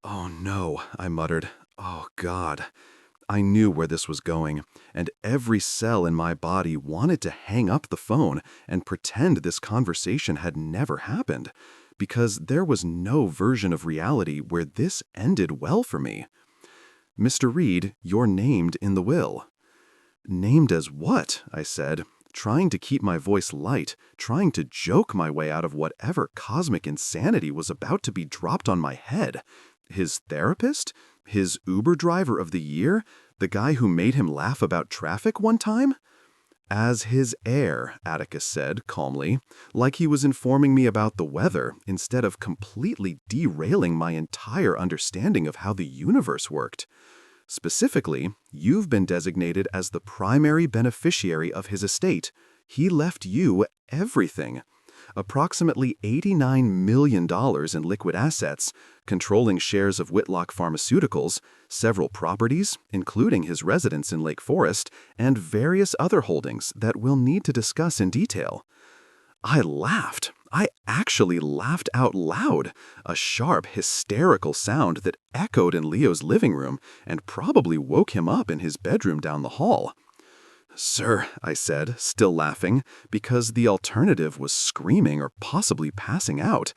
"Oh no," I muttered. "Oh God." I knew where this was going, and every cell in my body wanted to hang up the phone and pretend this conversation had never happened, because there was no version of reality where this ended well for me. "Mr. Reed, you're named in the will." "Named as what?" I said, trying to keep my voice light, trying to joke my way out of whatever cosmic insanity was about to be dropped on my head. His therapist? His Uber driver of the year? The guy who made him laugh about traffic one time? "As his heir," Atticus said calmly, like he was informing me about the weather instead of completely derailing my entire understanding of how the universe worked. "Specifically, you've been designated as the primary beneficiary of his estate. He left you everything. Approximately $89 million in liquid assets, controlling shares of Whitlock Pharmaceuticals, several properties, including his residence in Lake Forest, and various other holdings that we'll need to discuss in detail." I laughed. I actually laughed out loud, a sharp, hysterical sound that echoed in Leo's living room and probably woke him up in his bedroom down the hall. "Sir," I said, still laughing, because the alternative was screaming or possibly passing out,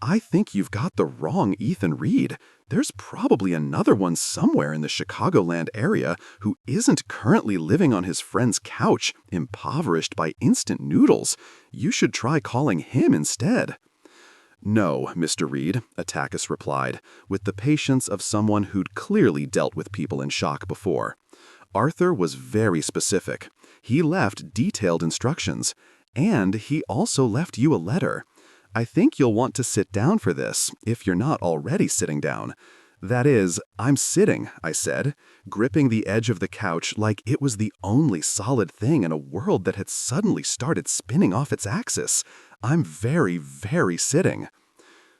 "I think you've got the wrong Ethan Reed. There's probably another one somewhere in the Chicagoland area who isn't currently living on his friend's couch, impoverished by instant noodles. You should try calling him instead." "No, Mr. Reed," Atticus replied, with the patience of someone who'd clearly dealt with people in shock before. "Arthur was very specific. He left detailed instructions. And he also left you a letter. I think you'll want to sit down for this, if you're not already sitting down." "That is, I'm sitting," I said, gripping the edge of the couch like it was the only solid thing in a world that had suddenly started spinning off its axis. "I'm very, very sitting."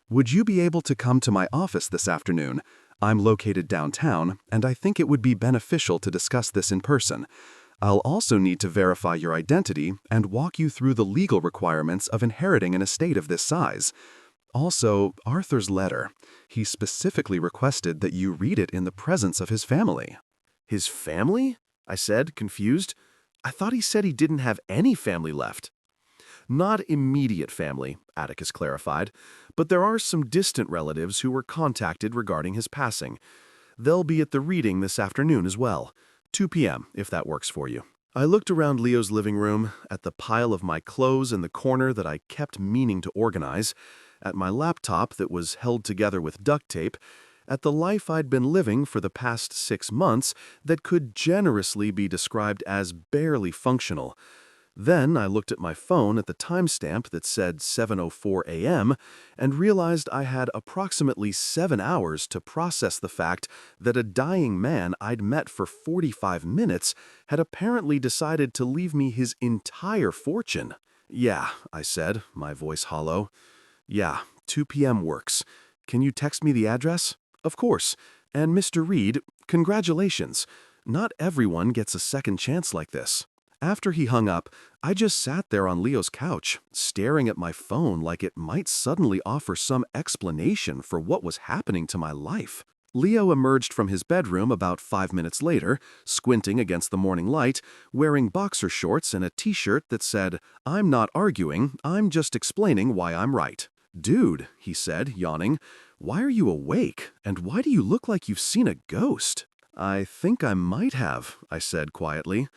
"Would you be able to come to my office this afternoon? I'm located downtown, and I think it would be beneficial to discuss this in person. I'll also need to verify your identity and walk you through the legal requirements of inheriting an estate of this size. Also, Arthur's letter. He specifically requested that you read it in the presence of his family." "His family?" I said, confused. "I thought he said he didn't have any family left." "Not immediate family," Atticus clarified, "but there are some distant relatives who were contacted regarding his passing. They'll be at the reading this afternoon as well. 2 p.m., if that works for you." I looked around Leo's living room, at the pile of my clothes in the corner that I kept meaning to organize, at my laptop that was held together with duct tape, at the life I'd been living for the past 6 months that could generously be described as barely functional. Then I looked at my phone at the timestamp that said 7:04 a.m. and realized I had approximately 7 hours to process the fact that a dying man I'd met for 45 minutes had apparently decided to leave me his entire fortune. "Yeah," I said, my voice hollow. "Yeah, 2 p.m. works. Can you text me the address?" "Of course. And Mr. Reed, congratulations. Not everyone gets a second chance like this." After he hung up, I just sat there on Leo's couch, staring at my phone like it might suddenly offer some explanation for what was happening to my life. Leo emerged from his bedroom about 5 minutes later, squinting against the morning light, wearing boxer shorts and a t-shirt that said, "I'm not arguing, I'm just explaining why I'm right." "Dude," he said, yawning, "why are you awake, and why do you look like you've seen a ghost?" "I think I might have," I said quietly.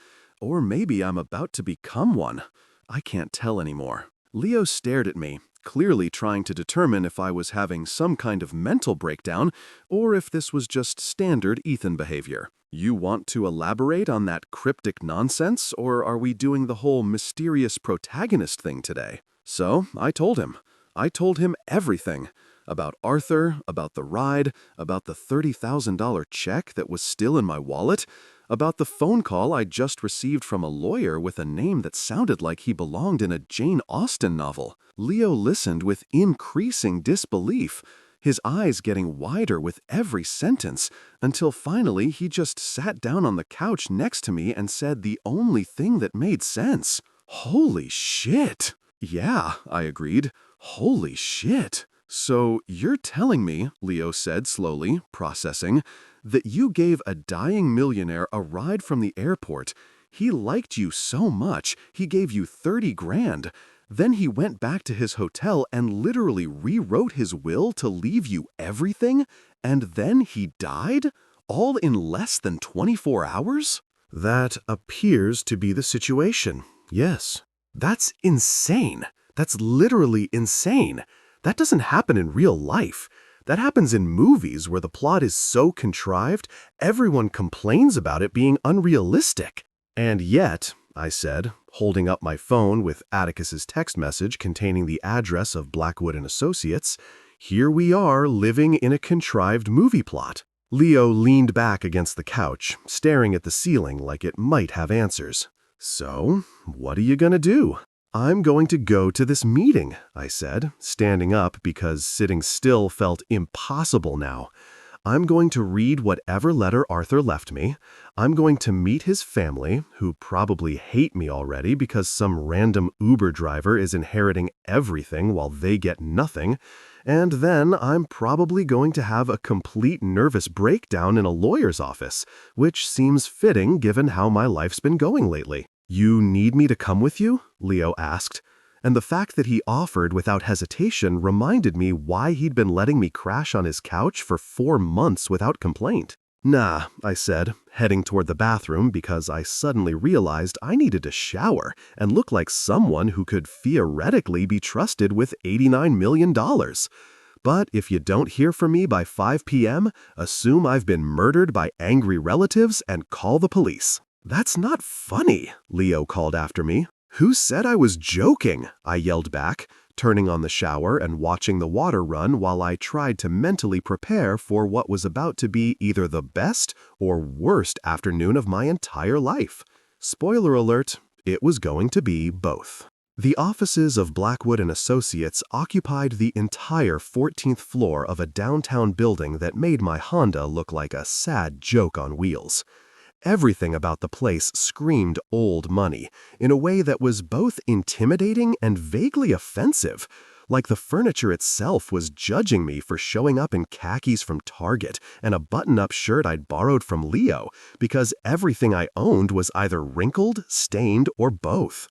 "Or maybe I'm about to become one. I can't tell anymore." Leo stared at me, clearly trying to determine if I was having some kind of mental breakdown or if this was just standard Ethan behavior. "You want to elaborate on that cryptic nonsense, or are we doing the whole mysterious protagonist thing today?" So I told him. I told him everything. About Arthur, about the ride, about the $30,000 check that was still in my wallet, about the phone call I just received from a lawyer with a name that sounded like he belonged in a Jane Austen novel. Leo listened with increasing disbelief, his eyes getting wider with every sentence, until finally he just sat down on the couch next to me and said the only thing that made sense. "Holy shit!" "Yeah," I agreed. "Holy shit." "So you're telling me," Leo said slowly, processing, "that you gave a dying millionaire a ride from the airport. He liked you so much, he gave you 30 grand. Then he went back to his hotel and literally rewrote his will to leave you everything? And then he died? All in less than 24 hours? "That appears to be the situation, yes." "That's insane. That's literally insane. That doesn't happen in real life. That happens in movies where the plot is so contrived, everyone complains about it being unrealistic." "And yet," I said, holding up my phone with Atticus's text message containing the address of Blackwood and Associates, "here we are living in a contrived movie plot." Leo leaned back against the couch, staring at the ceiling like it might have answers. "So, what are you gonna do?" "I'm going to go to this meeting," I said, standing up because sitting still felt impossible now. "I'm going to read whatever letter Arthur left me. I'm going to meet his family, who probably hate me already because some random Uber driver is inheriting everything while they get nothing. And then I'm probably going to have a complete nervous breakdown in a lawyer's office, which seems fitting given how my life's been going lately." "You need me to come with you?" Leo asked. And the fact that he offered without hesitation reminded me why he'd been letting me crash on his couch for 4 months without complaint. "Nah," I said, heading toward the bathroom because I suddenly realized I needed to shower and look like someone who could theoretically be trusted with $89 million. "But if you don't hear from me by 5 p.m., assume I've been murdered by angry relatives and call the police." "That's not funny," Leo called after me. "Who said I was joking?" I yelled back, turning on the shower and watching the water run while I tried to mentally prepare for what was about to be either the best or worst afternoon of my entire life. Spoiler alert, it was going to be both. The offices of Blackwood and Associates occupied the entire 14th floor of a downtown building that made my Honda look like a sad joke on wheels. Everything about the place screamed old money in a way that was both intimidating and vaguely offensive, like the furniture itself was judging me for showing up in khakis from Target and a button-up shirt I'd borrowed from Leo because everything I owned was either wrinkled, stained, or both.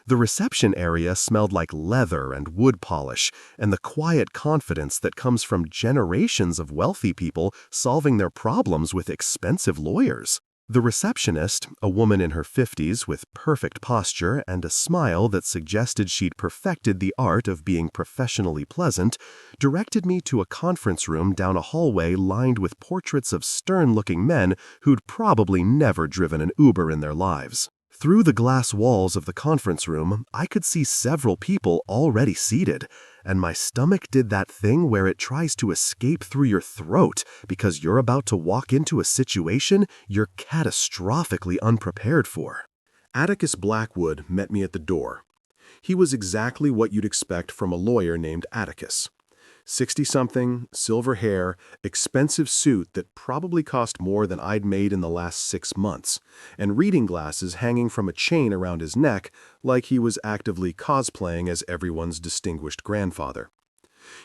The reception area smelled like leather and wood polish and the quiet confidence that comes from generations of wealthy people solving their problems with expensive lawyers. The receptionist, a woman in her 50s with perfect posture and a smile that suggested she'd perfected the art of being professionally pleasant, directed me to a conference room down a hallway lined with portraits of stern-looking men who'd probably never driven an Uber in their lives. Through the glass walls of the conference room, I could see several people already seated, and my stomach did that thing where it tries to escape through your throat because you're about to walk into a situation you're catastrophically unprepared for. Atticus Blackwood met me at the door. He was exactly what you'd expect from a lawyer named Atticus. 60-something, silver hair, expensive suit that probably cost more than I'd made in the last 6 months, and reading glasses hanging from a chain around his neck like he was actively cosplaying as everyone's distinguished grandfather.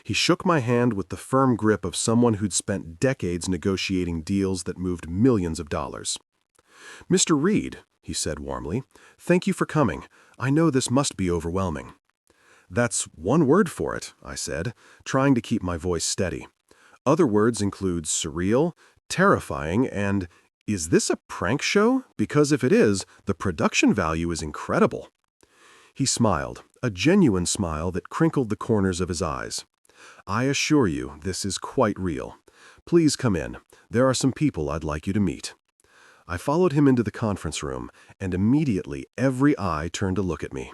He shook my hand with the firm grip of someone who'd spent decades negotiating deals that moved millions of dollars. "Mr. Reed," he said warmly, "thank you for coming. I know this must be overwhelming." "That's one word for it," I said, trying to keep my voice steady. "Other words include surreal, terrifying, and is this a prank show? Because if it is, the production value is incredible." He smiled, a genuine smile that crinkled the corners of his eyes. "I assure you, this is quite real. Please come in. There are some people I'd like you to meet." I followed him into the conference room, and immediately every eye turned to look at me.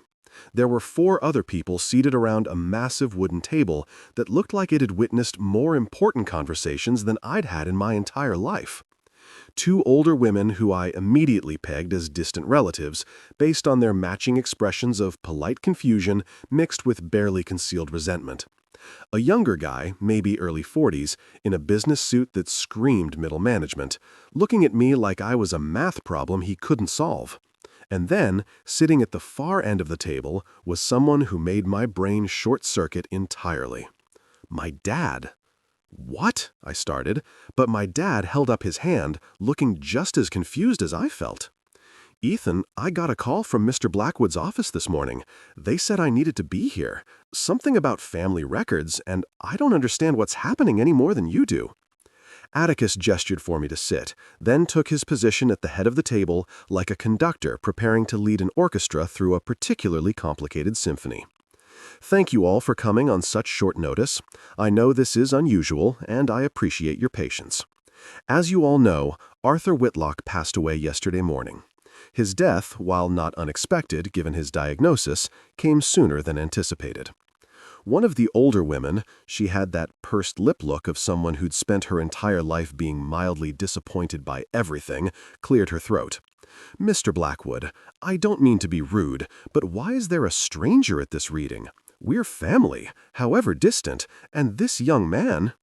There were 4 other people seated around a massive wooden table that looked like it had witnessed more important conversations than I'd had in my entire life. 2 older women who I immediately pegged as distant relatives, based on their matching expressions of polite confusion mixed with barely concealed resentment. A younger guy, maybe early 40s, in a business suit that screamed middle management, looking at me like I was a math problem he couldn't solve. And then, sitting at the far end of the table, was someone who made my brain short-circuit entirely. My dad. "What?" I started, but my dad held up his hand, looking just as confused as I felt. "Ethan, I got a call from Mr. Blackwood's office this morning. They said I needed to be here. Something about family records, and I don't understand what's happening any more than you do." Atticus gestured for me to sit, then took his position at the head of the table like a conductor preparing to lead an orchestra through a particularly complicated symphony. "Thank you all for coming on such short notice. I know this is unusual, and I appreciate your patience. As you all know, Arthur Whitlock passed away yesterday morning. His death, while not unexpected given his diagnosis, came sooner than anticipated. One of the older women, she had that pursed lip look of someone who'd spent her entire life being mildly disappointed by everything, cleared her throat. "Mr. Blackwood, I don't mean to be rude, but why is there a stranger at this reading? We're family, however distant, and this young man—"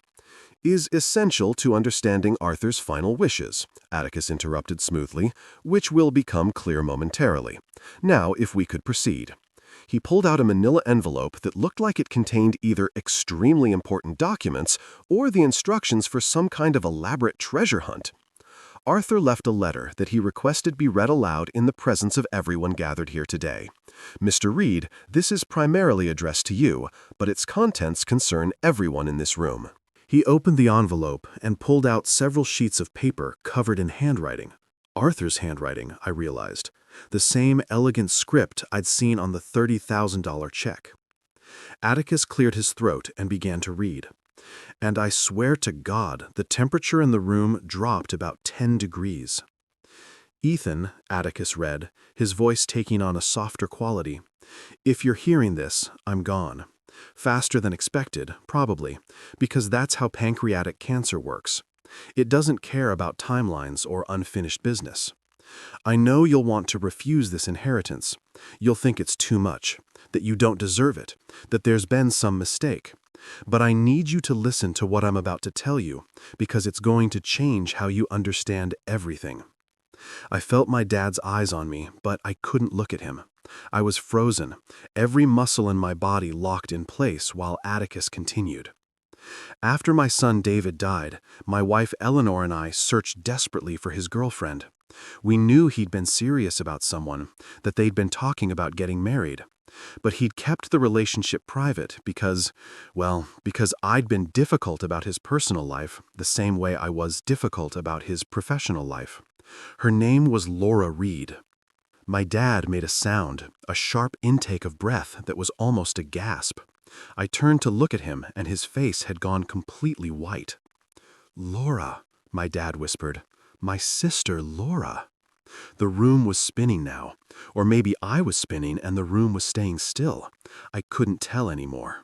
"Is essential to understanding Arthur's final wishes," Atticus interrupted smoothly, "which will become clear momentarily. Now, if we could proceed." He pulled out a manila envelope that looked like it contained either extremely important documents or the instructions for some kind of elaborate treasure hunt. Arthur left a letter that he requested be read aloud in the presence of everyone gathered here today. "Mr. Reed, this is primarily addressed to you, but its contents concern everyone in this room." He opened the envelope and pulled out several sheets of paper covered in handwriting. Arthur's handwriting, I realized. The same elegant script I'd seen on the $30,000 check. Atticus cleared his throat and began to read. And I swear to God, the temperature in the room dropped about 10 degrees. "Ethan," Atticus read, his voice taking on a softer quality, "if you're hearing this, I'm gone. Faster than expected, probably, because that's how pancreatic cancer works. It doesn't care about timelines or unfinished business. I know you'll want to refuse this inheritance. You'll think it's too much, that you don't deserve it, that there's been some mistake. But I need you to listen to what I'm about to tell you, because it's going to change how you understand everything." I felt my dad's eyes on me, but I couldn't look at him. I was frozen, every muscle in my body locked in place while Atticus continued. "After my son David died, my wife Eleanor and I searched desperately for his girlfriend. We knew he'd been serious about someone, that they'd been talking about getting married. But he'd kept the relationship private because I'd been difficult about his personal life the same way I was difficult about his professional life. Her name was Laura Reed." My dad made a sound, a sharp intake of breath that was almost a gasp. I turned to look at him, and his face had gone completely white. "Laura," my dad whispered. "My sister Laura." The room was spinning now. Or maybe I was spinning and the room was staying still. I couldn't tell anymore.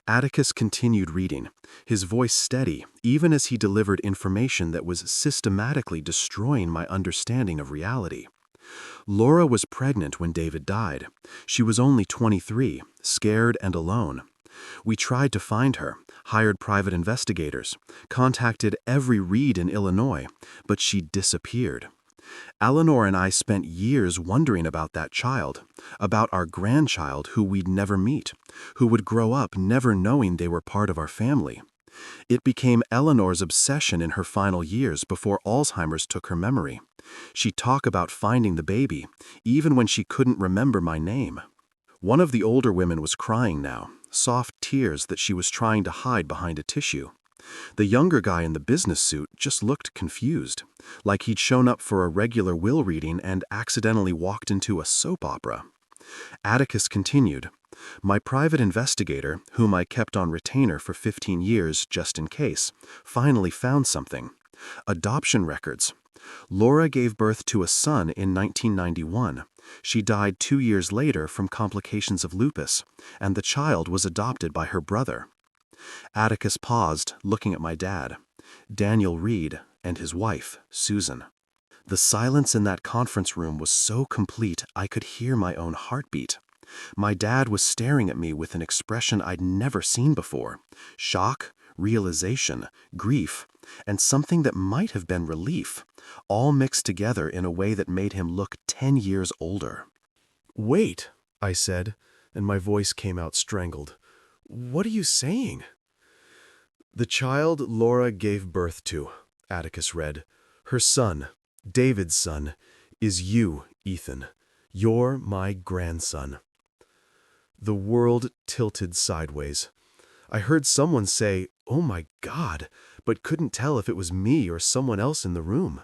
Atticus continued reading, his voice steady, even as he delivered information that was systematically destroying my understanding of reality. Laura was pregnant when David died. She was only 23, scared and alone. We tried to find her, hired private investigators, contacted every Reed in Illinois, but she disappeared. Eleanor and I spent years wondering about that child, about our grandchild who we'd never meet, who would grow up never knowing they were part of our family. It became Eleanor's obsession in her final years before Alzheimer's took her memory. She'd talk about finding the baby, even when she couldn't remember my name. One of the older women was crying now, soft tears that she was trying to hide behind a tissue. The younger guy in the business suit just looked confused, like he'd shown up for a regular will reading and accidentally walked into a soap opera. Atticus continued, "My private investigator, whom I kept on retainer for 15 years just in case, finally found something. Adoption records. Laura gave birth to a son in 1991. She died 2 years later from complications of lupus, and the child was adopted by her brother." Atticus paused, looking at my dad, Daniel Reed, and his wife, Susan. The silence in that conference room was so complete I could hear my own heartbeat. My dad was staring at me with an expression I'd never seen before: shock, realization, grief, and something that might have been relief, all mixed together in a way that made him look 10 years older. "Wait," I said, and my voice came out strangled. "What are you saying?" "The child Laura gave birth to," Atticus read, "her son, David's son, is you, Ethan. You're my grandson." The world tilted sideways. I heard someone say, "Oh my God," but couldn't tell if it was me or someone else in the room.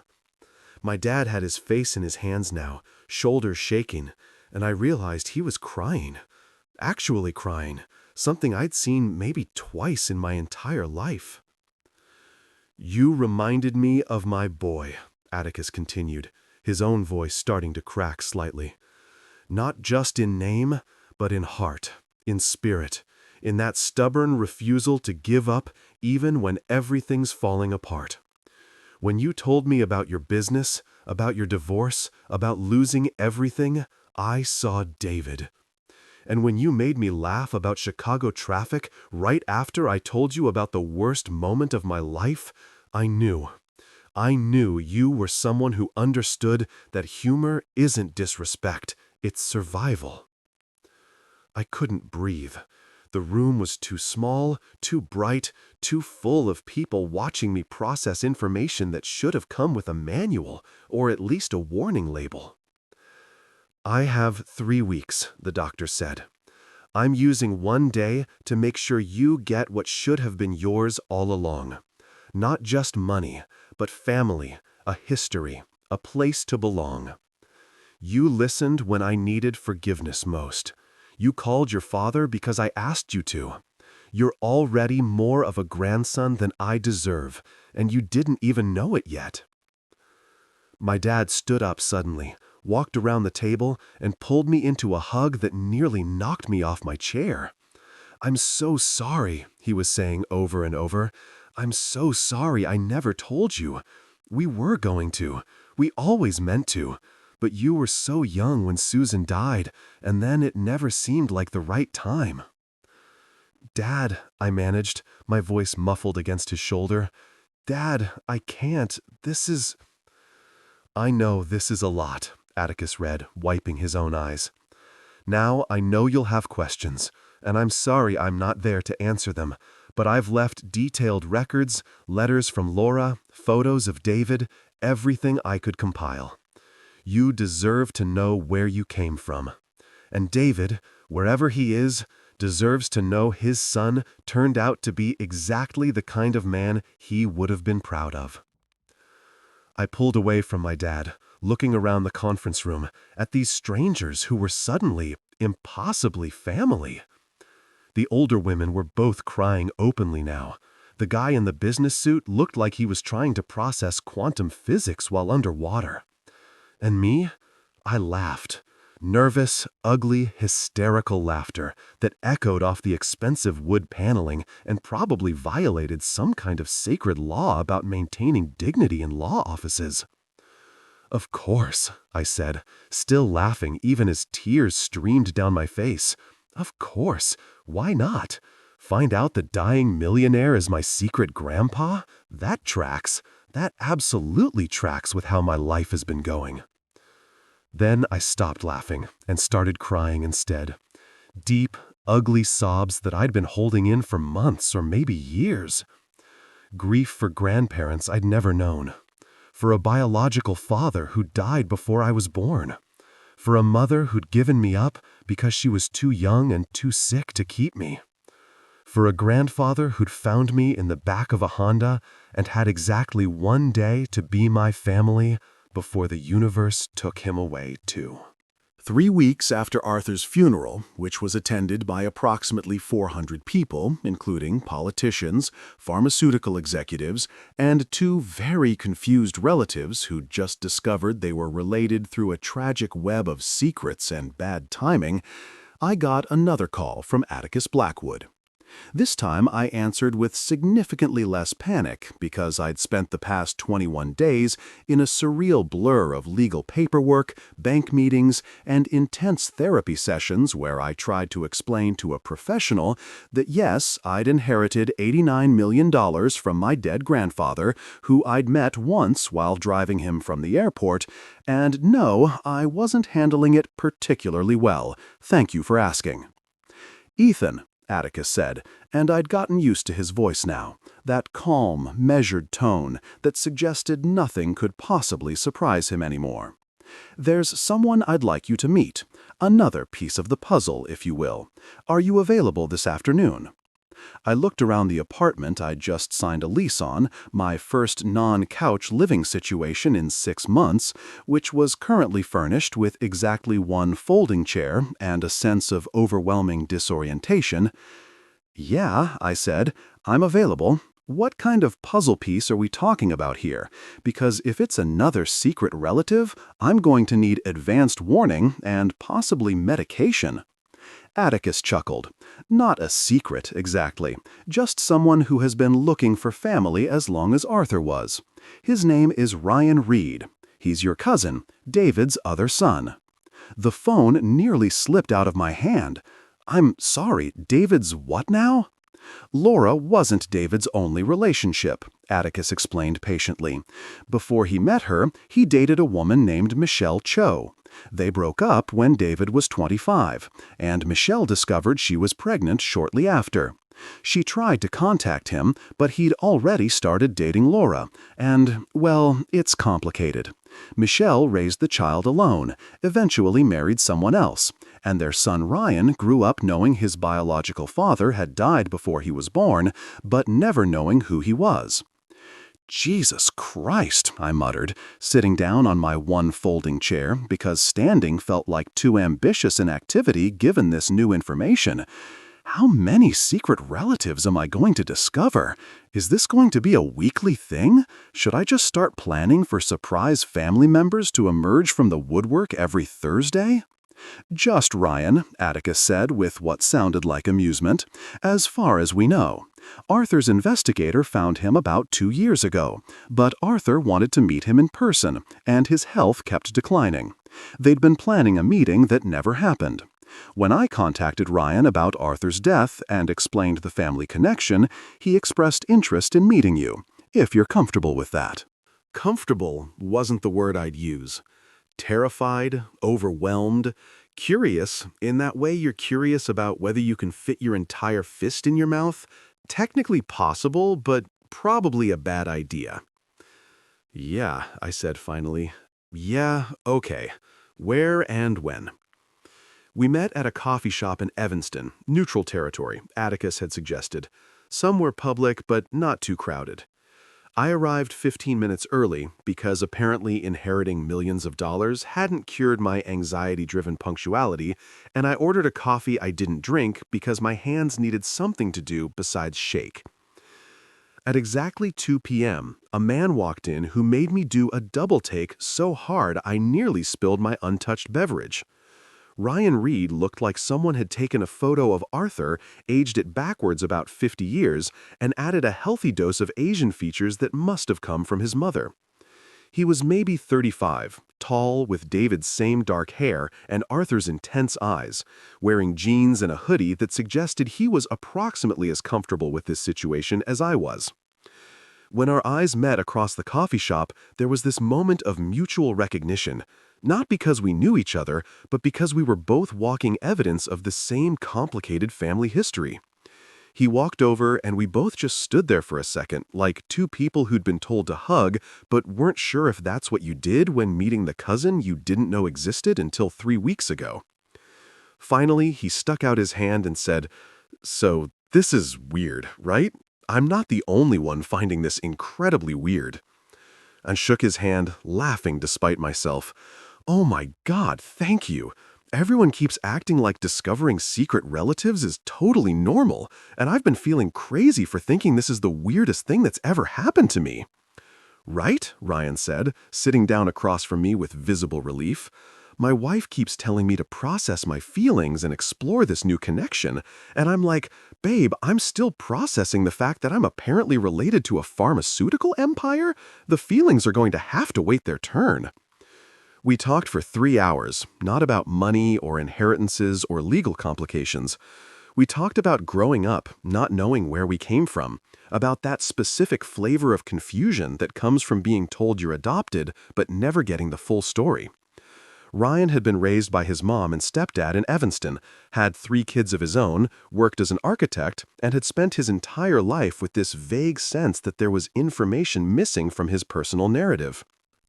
My dad had his face in his hands now, shoulders shaking, and I realized he was crying. Actually crying. Something I'd seen maybe twice in my entire life. "You reminded me of my boy," Atticus continued, his own voice starting to crack slightly. "Not just in name, but in heart, in spirit, in that stubborn refusal to give up even when everything's falling apart. When you told me about your business, about your divorce, about losing everything, I saw David. And when you made me laugh about Chicago traffic right after I told you about the worst moment of my life, I knew you were someone who understood that humor isn't disrespect, it's survival." I couldn't breathe. The room was too small, too bright, too full of people watching me process information that should have come with a manual, or at least a warning label. "I have 3 weeks, the doctor said. I'm using 1 day to make sure you get what should have been yours all along. Not just money, but family, a history, a place to belong. You listened when I needed forgiveness most. You called your father because I asked you to. You're already more of a grandson than I deserve, and you didn't even know it yet." My dad stood up suddenly, walked around the table, and pulled me into a hug that nearly knocked me off my chair. "I'm so sorry," he was saying over and over. "I'm so sorry I never told you. We were going to. We always meant to. But you were so young when Susan died, and then it never seemed like the right time." "Dad," I managed, my voice muffled against his shoulder. "Dad, I can't. This is—" "I know this is a lot," Atticus read, wiping his own eyes. "Now I know you'll have questions, and I'm sorry I'm not there to answer them, but I've left detailed records, letters from Laura, photos of David, everything I could compile. You deserve to know where you came from. And David, wherever he is, deserves to know his son turned out to be exactly the kind of man he would have been proud of." I pulled away from my dad, looking around the conference room at these strangers who were suddenly, impossibly family. The older women were both crying openly now. The guy in the business suit looked like he was trying to process quantum physics while underwater. And me? I laughed. Nervous, ugly, hysterical laughter that echoed off the expensive wood paneling and probably violated some kind of sacred law about maintaining dignity in law offices. "Of course," I said, still laughing even as tears streamed down my face. "Of course. Why not? Find out the dying millionaire is my secret grandpa? That tracks. That absolutely tracks with how my life has been going." Then I stopped laughing and started crying instead. Deep, ugly sobs that I'd been holding in for months or maybe years. Grief for grandparents I'd never known. For a biological father who died before I was born. For a mother who'd given me up because she was too young and too sick to keep me. For a grandfather who'd found me in the back of a Honda and had exactly one day to be my family before the universe took him away too. 3 weeks after Arthur's funeral, which was attended by approximately 400 people, including politicians, pharmaceutical executives, and 2 very confused relatives who'd just discovered they were related through a tragic web of secrets and bad timing, I got another call from Atticus Blackwood. This time I answered with significantly less panic because I'd spent the past 21 days in a surreal blur of legal paperwork, bank meetings, and intense therapy sessions where I tried to explain to a professional that yes, I'd inherited $89 million from my dead grandfather, who I'd met once while driving him from the airport, and no, I wasn't handling it particularly well. Thank you for asking. "Ethan," Atticus said, and I'd gotten used to his voice now, that calm, measured tone that suggested nothing could possibly surprise him anymore. "There's someone I'd like you to meet. Another piece of the puzzle, if you will. Are you available this afternoon?" I looked around the apartment I'd just signed a lease on, my first non-couch living situation in 6 months, which was currently furnished with exactly 1 folding chair and a sense of overwhelming disorientation. "Yeah," I said, "I'm available. What kind of puzzle piece are we talking about here? Because if it's another secret relative, I'm going to need advanced warning and possibly medication." Atticus chuckled. "Not a secret, exactly. Just someone who has been looking for family as long as Arthur was. His name is Ryan Reed. He's your cousin, David's other son." The phone nearly slipped out of my hand. "I'm sorry, David's what now?" "Laura wasn't David's only relationship," Atticus explained patiently. "Before he met her, he dated a woman named Michelle Cho. They broke up when David was 25, and Michelle discovered she was pregnant shortly after. She tried to contact him, but he'd already started dating Laura, and, well, it's complicated. Michelle raised the child alone, eventually married someone else, and their son Ryan grew up knowing his biological father had died before he was born, but never knowing who he was." "Jesus Christ," I muttered, sitting down on my 1 folding chair because standing felt like too ambitious an activity given this new information. How many secret relatives am I going to discover? Is this going to be a weekly thing? Should I just start planning for surprise family members to emerge from the woodwork every Thursday? "Just Ryan," Atticus said with what sounded like amusement, "as far as we know. Arthur's investigator found him about 2 years ago, but Arthur wanted to meet him in person, and his health kept declining. They'd been planning a meeting that never happened. When I contacted Ryan about Arthur's death and explained the family connection, he expressed interest in meeting you, if you're comfortable with that." Comfortable wasn't the word I'd use. Terrified, overwhelmed, curious, in that way you're curious about whether you can fit your entire fist in your mouth. Technically possible, but probably a bad idea. "Yeah," I said finally. "Yeah, okay. Where and when?" We met at a coffee shop in Evanston, neutral territory, Atticus had suggested. Somewhere public, but not too crowded. I arrived 15 minutes early because apparently inheriting millions of dollars hadn't cured my anxiety-driven punctuality, and I ordered a coffee I didn't drink because my hands needed something to do besides shake. At exactly 2 p.m., a man walked in who made me do a double take so hard I nearly spilled my untouched beverage. Ryan Reed looked like someone had taken a photo of Arthur, aged it backwards about 50 years, and added a healthy dose of Asian features that must have come from his mother. He was maybe 35, tall, with David's same dark hair and Arthur's intense eyes, wearing jeans and a hoodie that suggested he was approximately as comfortable with this situation as I was. When our eyes met across the coffee shop, there was this moment of mutual recognition, not because we knew each other, but because we were both walking evidence of the same complicated family history. He walked over and we both just stood there for a second, like two people who'd been told to hug, but weren't sure if that's what you did when meeting the cousin you didn't know existed until 3 weeks ago. Finally, he stuck out his hand and said, "So, this is weird, right? I'm not the only one finding this incredibly weird." And shook his hand, laughing despite myself. "Oh my God, thank you. Everyone keeps acting like discovering secret relatives is totally normal, and I've been feeling crazy for thinking this is the weirdest thing that's ever happened to me." "Right," Ryan said, sitting down across from me with visible relief. "My wife keeps telling me to process my feelings and explore this new connection, and I'm like, babe, I'm still processing the fact that I'm apparently related to a pharmaceutical empire? The feelings are going to have to wait their turn." We talked for 3 hours, not about money or inheritances or legal complications. We talked about growing up, not knowing where we came from, about that specific flavor of confusion that comes from being told you're adopted but never getting the full story. Ryan had been raised by his mom and stepdad in Evanston, had 3 kids of his own, worked as an architect, and had spent his entire life with this vague sense that there was information missing from his personal narrative.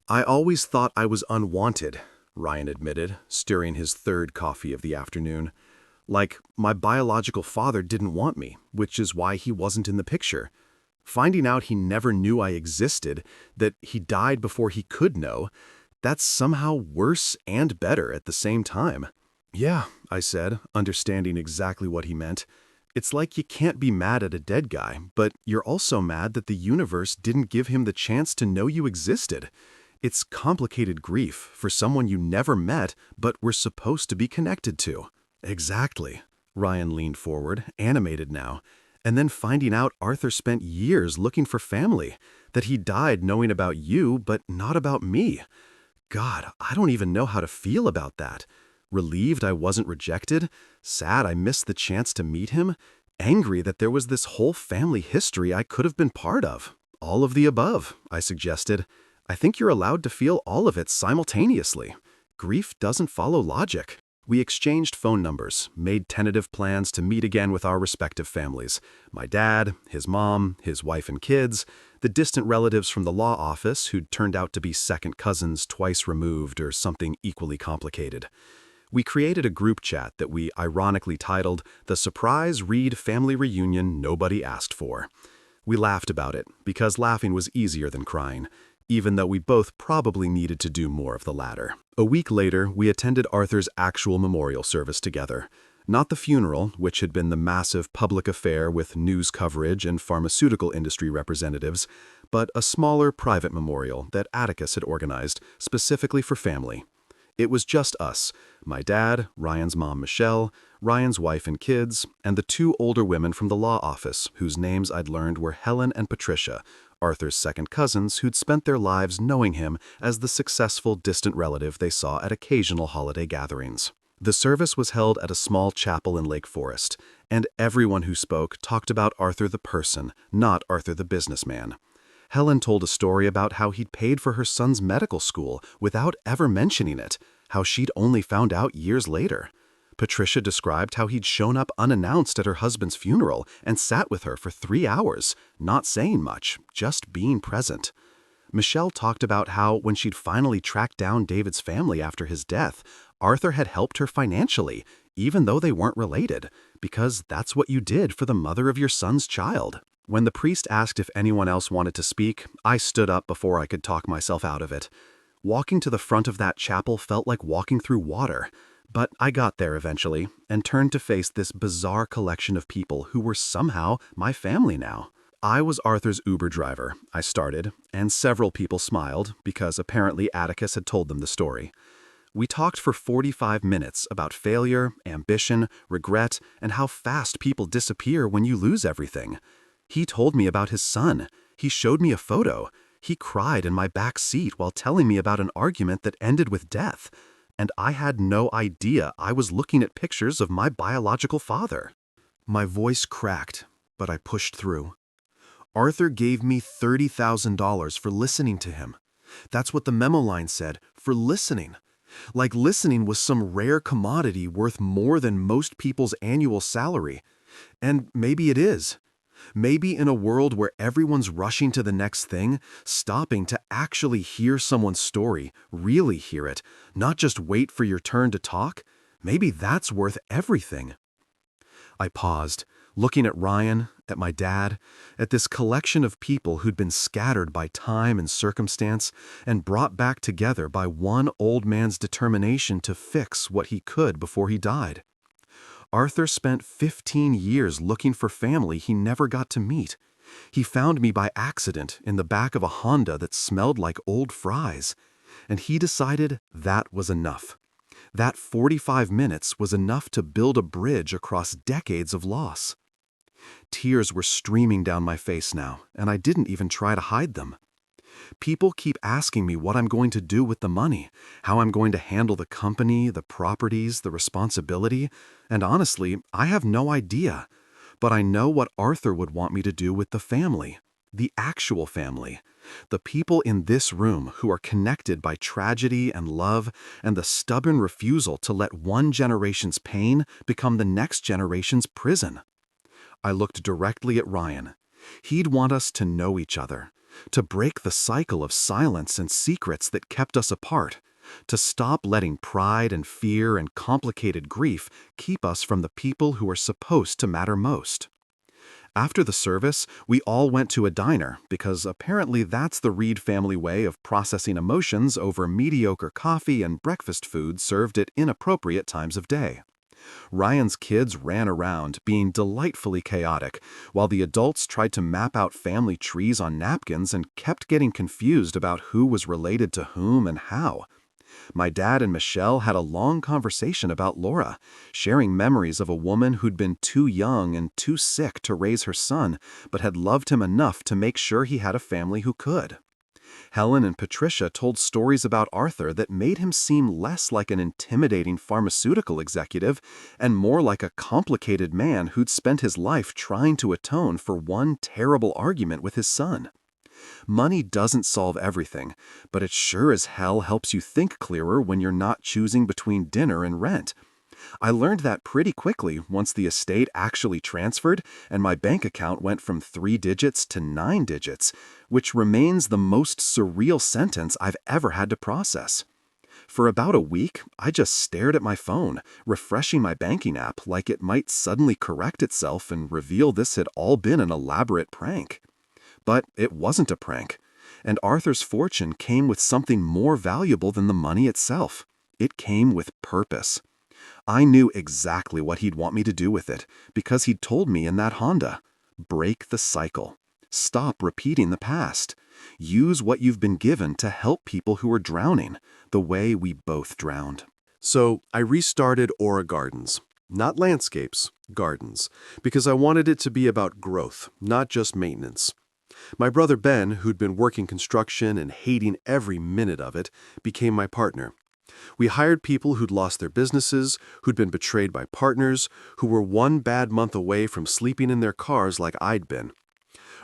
"I always thought I was unwanted," Ryan admitted, stirring his 3rd coffee of the afternoon. "Like, my biological father didn't want me, which is why he wasn't in the picture. Finding out he never knew I existed, that he died before he could know, that's somehow worse and better at the same time." "Yeah," I said, understanding exactly what he meant. "It's like you can't be mad at a dead guy, but you're also mad that the universe didn't give him the chance to know you existed. It's complicated grief for someone you never met but were supposed to be connected to." "Exactly." Ryan leaned forward, animated now. "And then finding out Arthur spent years looking for family, that he died knowing about you but not about me. God, I don't even know how to feel about that. Relieved I wasn't rejected, sad I missed the chance to meet him, angry that there was this whole family history I could have been part of. All of the above," I suggested. "I think you're allowed to feel all of it simultaneously. Grief doesn't follow logic." We exchanged phone numbers, made tentative plans to meet again with our respective families. My dad, his mom, his wife and kids, the distant relatives from the law office who'd turned out to be second cousins twice removed or something equally complicated. We created a group chat that we ironically titled "The Surprise Reed Family Reunion Nobody Asked For." We laughed about it, because laughing was easier than crying, even though we both probably needed to do more of the latter. A week later, we attended Arthur's actual memorial service together. Not the funeral, which had been the massive public affair with news coverage and pharmaceutical industry representatives, but a smaller private memorial that Atticus had organized specifically for family. It was just us, my dad, Ryan's mom Michelle, Ryan's wife and kids, and the 2 older women from the law office whose names I'd learned were Helen and Patricia, Arthur's second cousins who'd spent their lives knowing him as the successful distant relative they saw at occasional holiday gatherings. The service was held at a small chapel in Lake Forest, and everyone who spoke talked about Arthur the person, not Arthur the businessman. Helen told a story about how he'd paid for her son's medical school without ever mentioning it, how she'd only found out years later. Patricia described how he'd shown up unannounced at her husband's funeral and sat with her for 3 hours, not saying much, just being present. Michelle talked about how, when she'd finally tracked down David's family after his death, Arthur had helped her financially, even though they weren't related, because that's what you did for the mother of your son's child. When the priest asked if anyone else wanted to speak, I stood up before I could talk myself out of it. Walking to the front of that chapel felt like walking through water, but I got there eventually and turned to face this bizarre collection of people who were somehow my family now. I was Arthur's Uber driver, I started, and several people smiled because apparently Atticus had told them the story. We talked for 45 minutes about failure, ambition, regret, and how fast people disappear when you lose everything. He told me about his son. He showed me a photo. He cried in my back seat while telling me about an argument that ended with death. And I had no idea I was looking at pictures of my biological father. My voice cracked, but I pushed through. Arthur gave me $30,000 for listening to him. That's what the memo line said, for listening. Like listening was some rare commodity worth more than most people's annual salary. And maybe it is. Maybe in a world where everyone's rushing to the next thing, stopping to actually hear someone's story, really hear it, not just wait for your turn to talk, maybe that's worth everything. I paused, looking at Ryan, at my dad, at this collection of people who'd been scattered by time and circumstance and brought back together by one old man's determination to fix what he could before he died. Arthur spent 15 years looking for family he never got to meet. He found me by accident in the back of a Honda that smelled like old fries, and he decided that was enough. That 45 minutes was enough to build a bridge across decades of loss. Tears were streaming down my face now, and I didn't even try to hide them. People keep asking me what I'm going to do with the money, how I'm going to handle the company, the properties, the responsibility, and honestly, I have no idea. But I know what Arthur would want me to do with the family, the actual family, the people in this room who are connected by tragedy and love and the stubborn refusal to let one generation's pain become the next generation's prison. I looked directly at Ryan. He'd want us to know each other, to break the cycle of silence and secrets that kept us apart, to stop letting pride and fear and complicated grief keep us from the people who are supposed to matter most. After the service, we all went to a diner because apparently that's the Reed family way of processing emotions over mediocre coffee and breakfast food served at inappropriate times of day. Ryan's kids ran around, being delightfully chaotic, while the adults tried to map out family trees on napkins and kept getting confused about who was related to whom and how. My dad and Michelle had a long conversation about Laura, sharing memories of a woman who'd been too young and too sick to raise her son, but had loved him enough to make sure he had a family who could. Helen and Patricia told stories about Arthur that made him seem less like an intimidating pharmaceutical executive and more like a complicated man who'd spent his life trying to atone for one terrible argument with his son. Money doesn't solve everything, but it sure as hell helps you think clearer when you're not choosing between dinner and rent. I learned that pretty quickly once the estate actually transferred and my bank account went from 3 digits to 9 digits, which remains the most surreal sentence I've ever had to process. For about a week, I just stared at my phone, refreshing my banking app like it might suddenly correct itself and reveal this had all been an elaborate prank. But it wasn't a prank, and Arthur's fortune came with something more valuable than the money itself. It came with purpose. I knew exactly what he'd want me to do with it, because he'd told me in that Honda. Break the cycle. Stop repeating the past. Use what you've been given to help people who are drowning, the way we both drowned. So I restarted Aura Gardens. Not landscapes, gardens, because I wanted it to be about growth, not just maintenance. My brother Ben, who'd been working construction and hating every minute of it, became my partner. We hired people who'd lost their businesses, who'd been betrayed by partners, who were one bad month away from sleeping in their cars like I'd been.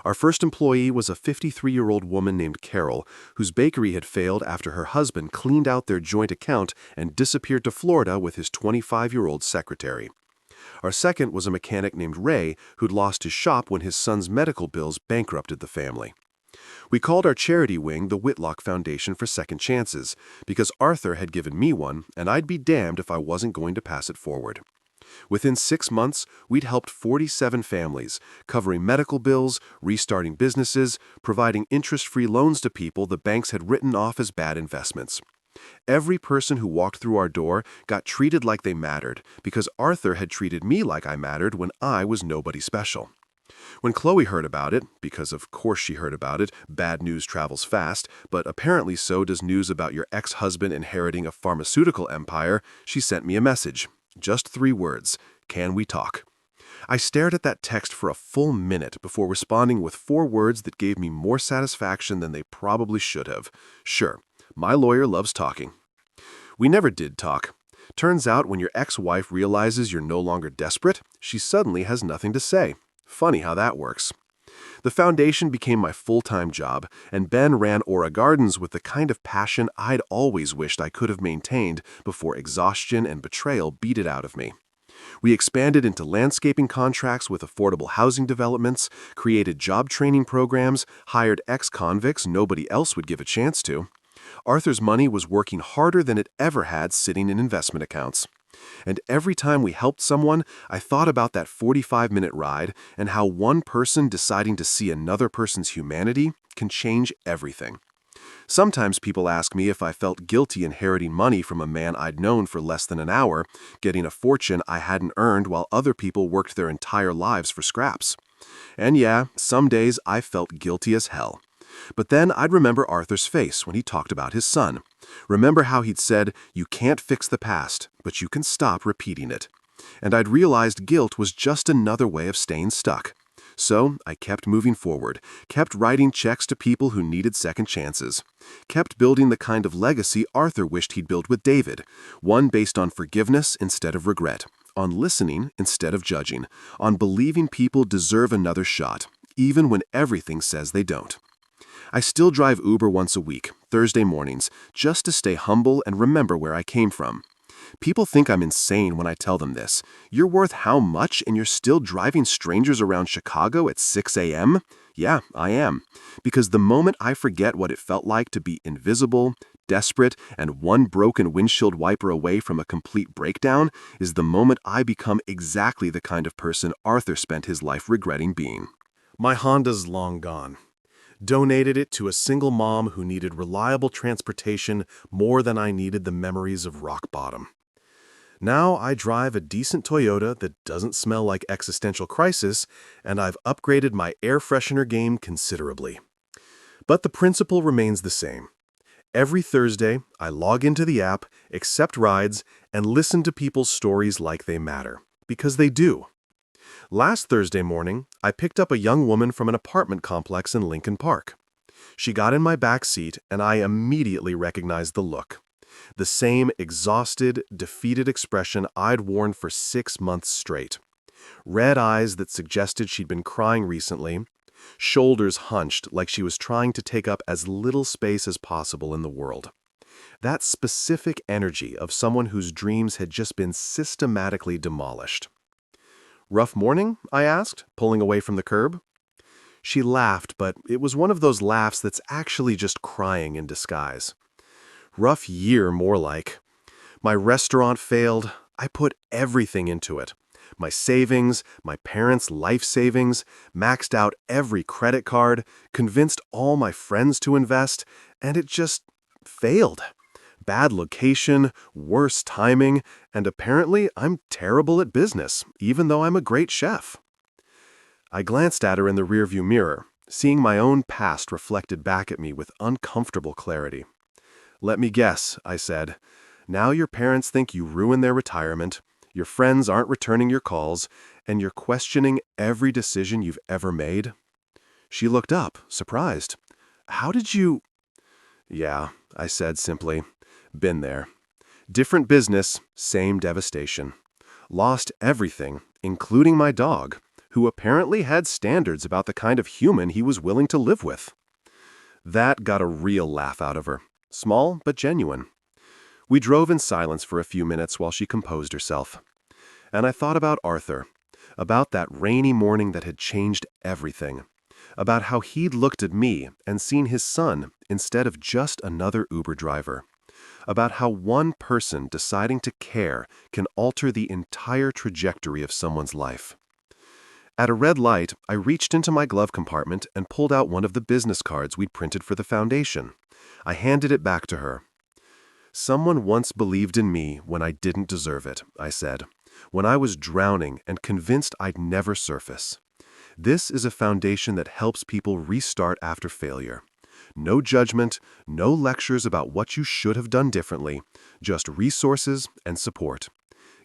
Our first employee was a 53-year-old woman named Carol, whose bakery had failed after her husband cleaned out their joint account and disappeared to Florida with his 25-year-old secretary. Our second was a mechanic named Ray, who'd lost his shop when his son's medical bills bankrupted the family. We called our charity wing the Whitlock Foundation for Second Chances, because Arthur had given me one, and I'd be damned if I wasn't going to pass it forward. Within 6 months, we'd helped 47 families, covering medical bills, restarting businesses, providing interest-free loans to people the banks had written off as bad investments. Every person who walked through our door got treated like they mattered, because Arthur had treated me like I mattered when I was nobody special. When Chloe heard about it, because of course she heard about it, bad news travels fast, but apparently so does news about your ex-husband inheriting a pharmaceutical empire, she sent me a message. Just 3 words. Can we talk? I stared at that text for a full minute before responding with 4 words that gave me more satisfaction than they probably should have. Sure, my lawyer loves talking. We never did talk. Turns out when your ex-wife realizes you're no longer desperate, she suddenly has nothing to say. Funny how that works. The foundation became my full-time job, and Ben ran Aura Gardens with the kind of passion I'd always wished I could have maintained before exhaustion and betrayal beat it out of me. We expanded into landscaping contracts with affordable housing developments, created job training programs, hired ex-convicts nobody else would give a chance to. Arthur's money was working harder than it ever had sitting in investment accounts. And every time we helped someone, I thought about that 45-minute ride and how one person deciding to see another person's humanity can change everything. Sometimes people ask me if I felt guilty inheriting money from a man I'd known for less than an hour, getting a fortune I hadn't earned while other people worked their entire lives for scraps. And yeah, some days I felt guilty as hell. But then I'd remember Arthur's face when he talked about his son. Remember how he'd said, "You can't fix the past, but you can stop repeating it." And I'd realized guilt was just another way of staying stuck. So I kept moving forward, kept writing checks to people who needed second chances, kept building the kind of legacy Arthur wished he'd built with David, one based on forgiveness instead of regret, on listening instead of judging, on believing people deserve another shot, even when everything says they don't. I still drive Uber once a week, Thursday mornings, just to stay humble and remember where I came from. People think I'm insane when I tell them this. You're worth how much and you're still driving strangers around Chicago at 6 a.m.? Yeah, I am. Because the moment I forget what it felt like to be invisible, desperate, and one broken windshield wiper away from a complete breakdown is the moment I become exactly the kind of person Arthur spent his life regretting being. My Honda's long gone. Donated it to a single mom who needed reliable transportation more than I needed the memories of rock bottom. Now I drive a decent Toyota that doesn't smell like existential crisis, and I've upgraded my air freshener game considerably. But the principle remains the same. Every Thursday, I log into the app, accept rides, and listen to people's stories like they matter, because they do. Last Thursday morning, I picked up a young woman from an apartment complex in Lincoln Park. She got in my back seat, and I immediately recognized the look. The same exhausted, defeated expression I'd worn for 6 months straight. Red eyes that suggested she'd been crying recently, shoulders hunched like she was trying to take up as little space as possible in the world. That specific energy of someone whose dreams had just been systematically demolished. "Rough morning?" I asked, pulling away from the curb. She laughed, but it was one of those laughs that's actually just crying in disguise. "Rough year, more like. My restaurant failed. I put everything into it. My savings, my parents' life savings, maxed out every credit card, convinced all my friends to invest, and it just failed. Bad location, worse timing, and apparently I'm terrible at business, even though I'm a great chef." I glanced at her in the rearview mirror, seeing my own past reflected back at me with uncomfortable clarity. "Let me guess," I said. "Now your parents think you ruined their retirement, your friends aren't returning your calls, and you're questioning every decision you've ever made?" She looked up, surprised. "How did you—" "Yeah," I said simply. "Been there. Different business, same devastation. Lost everything, including my dog, who apparently had standards about the kind of human he was willing to live with." That got a real laugh out of her. Small, but genuine. We drove in silence for a few minutes while she composed herself. And I thought about Arthur, about that rainy morning that had changed everything, about how he'd looked at me and seen his son instead of just another Uber driver, about how one person deciding to care can alter the entire trajectory of someone's life. At a red light, I reached into my glove compartment and pulled out one of the business cards we'd printed for the foundation. I handed it back to her. "Someone once believed in me when I didn't deserve it," I said, "when I was drowning and convinced I'd never surface. This is a foundation that helps people restart after failure. No judgment, no lectures about what you should have done differently, just resources and support.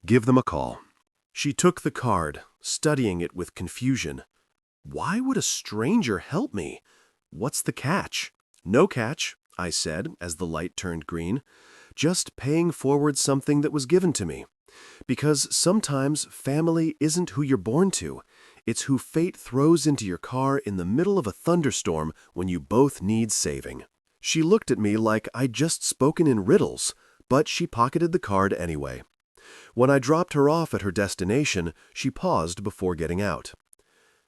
Give them a call. She took the card, studying it with confusion. Why would a stranger help me? What's the catch? No catch, I said as the light turned green. Just paying forward something that was given to me. Because sometimes family isn't who you're born to. It's who fate throws into your car in the middle of a thunderstorm when you both need saving. She looked at me like I'd just spoken in riddles, but she pocketed the card anyway. When I dropped her off at her destination, she paused before getting out.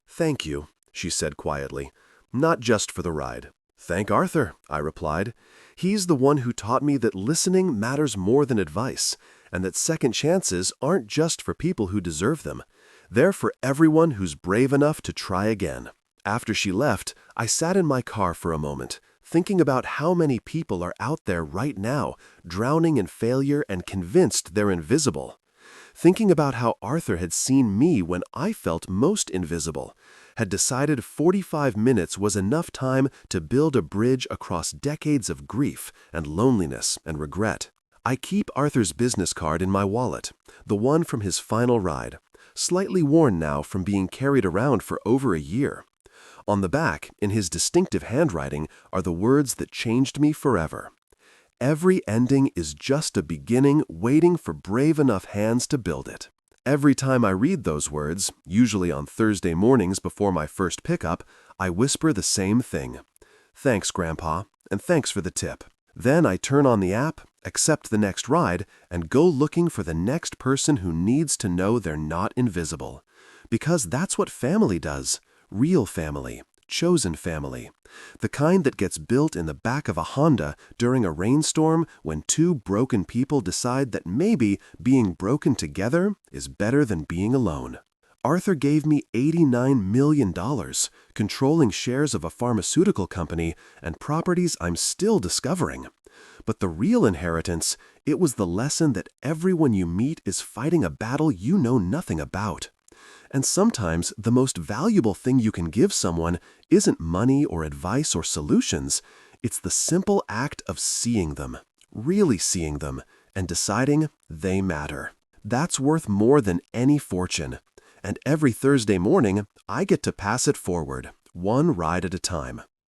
"Thank you," she said quietly, "not just for the ride." "Thank Arthur," I replied. "He's the one who taught me that listening matters more than advice, and that second chances aren't just for people who deserve them. They're for everyone who's brave enough to try again." After she left, I sat in my car for a moment, thinking about how many people are out there right now, drowning in failure and convinced they're invisible. Thinking about how Arthur had seen me when I felt most invisible, had decided 45 minutes was enough time to build a bridge across decades of grief and loneliness and regret. I keep Arthur's business card in my wallet, the one from his final ride, slightly worn now from being carried around for over a year. On the back, in his distinctive handwriting, are the words that changed me forever. Every ending is just a beginning waiting for brave enough hands to build it. Every time I read those words, usually on Thursday mornings before my first pickup, I whisper the same thing. "Thanks, Grandpa, and thanks for the tip." Then I turn on the app, accept the next ride, and go looking for the next person who needs to know they're not invisible. Because that's what family does. Real family. Chosen family. The kind that gets built in the back of a Honda during a rainstorm when two broken people decide that maybe being broken together is better than being alone. Arthur gave me $89 million, controlling shares of a pharmaceutical company and properties I'm still discovering. But the real inheritance, it was the lesson that everyone you meet is fighting a battle you know nothing about. And sometimes the most valuable thing you can give someone isn't money or advice or solutions. It's the simple act of seeing them, really seeing them, and deciding they matter. That's worth more than any fortune. And every Thursday morning, I get to pass it forward, one ride at a time.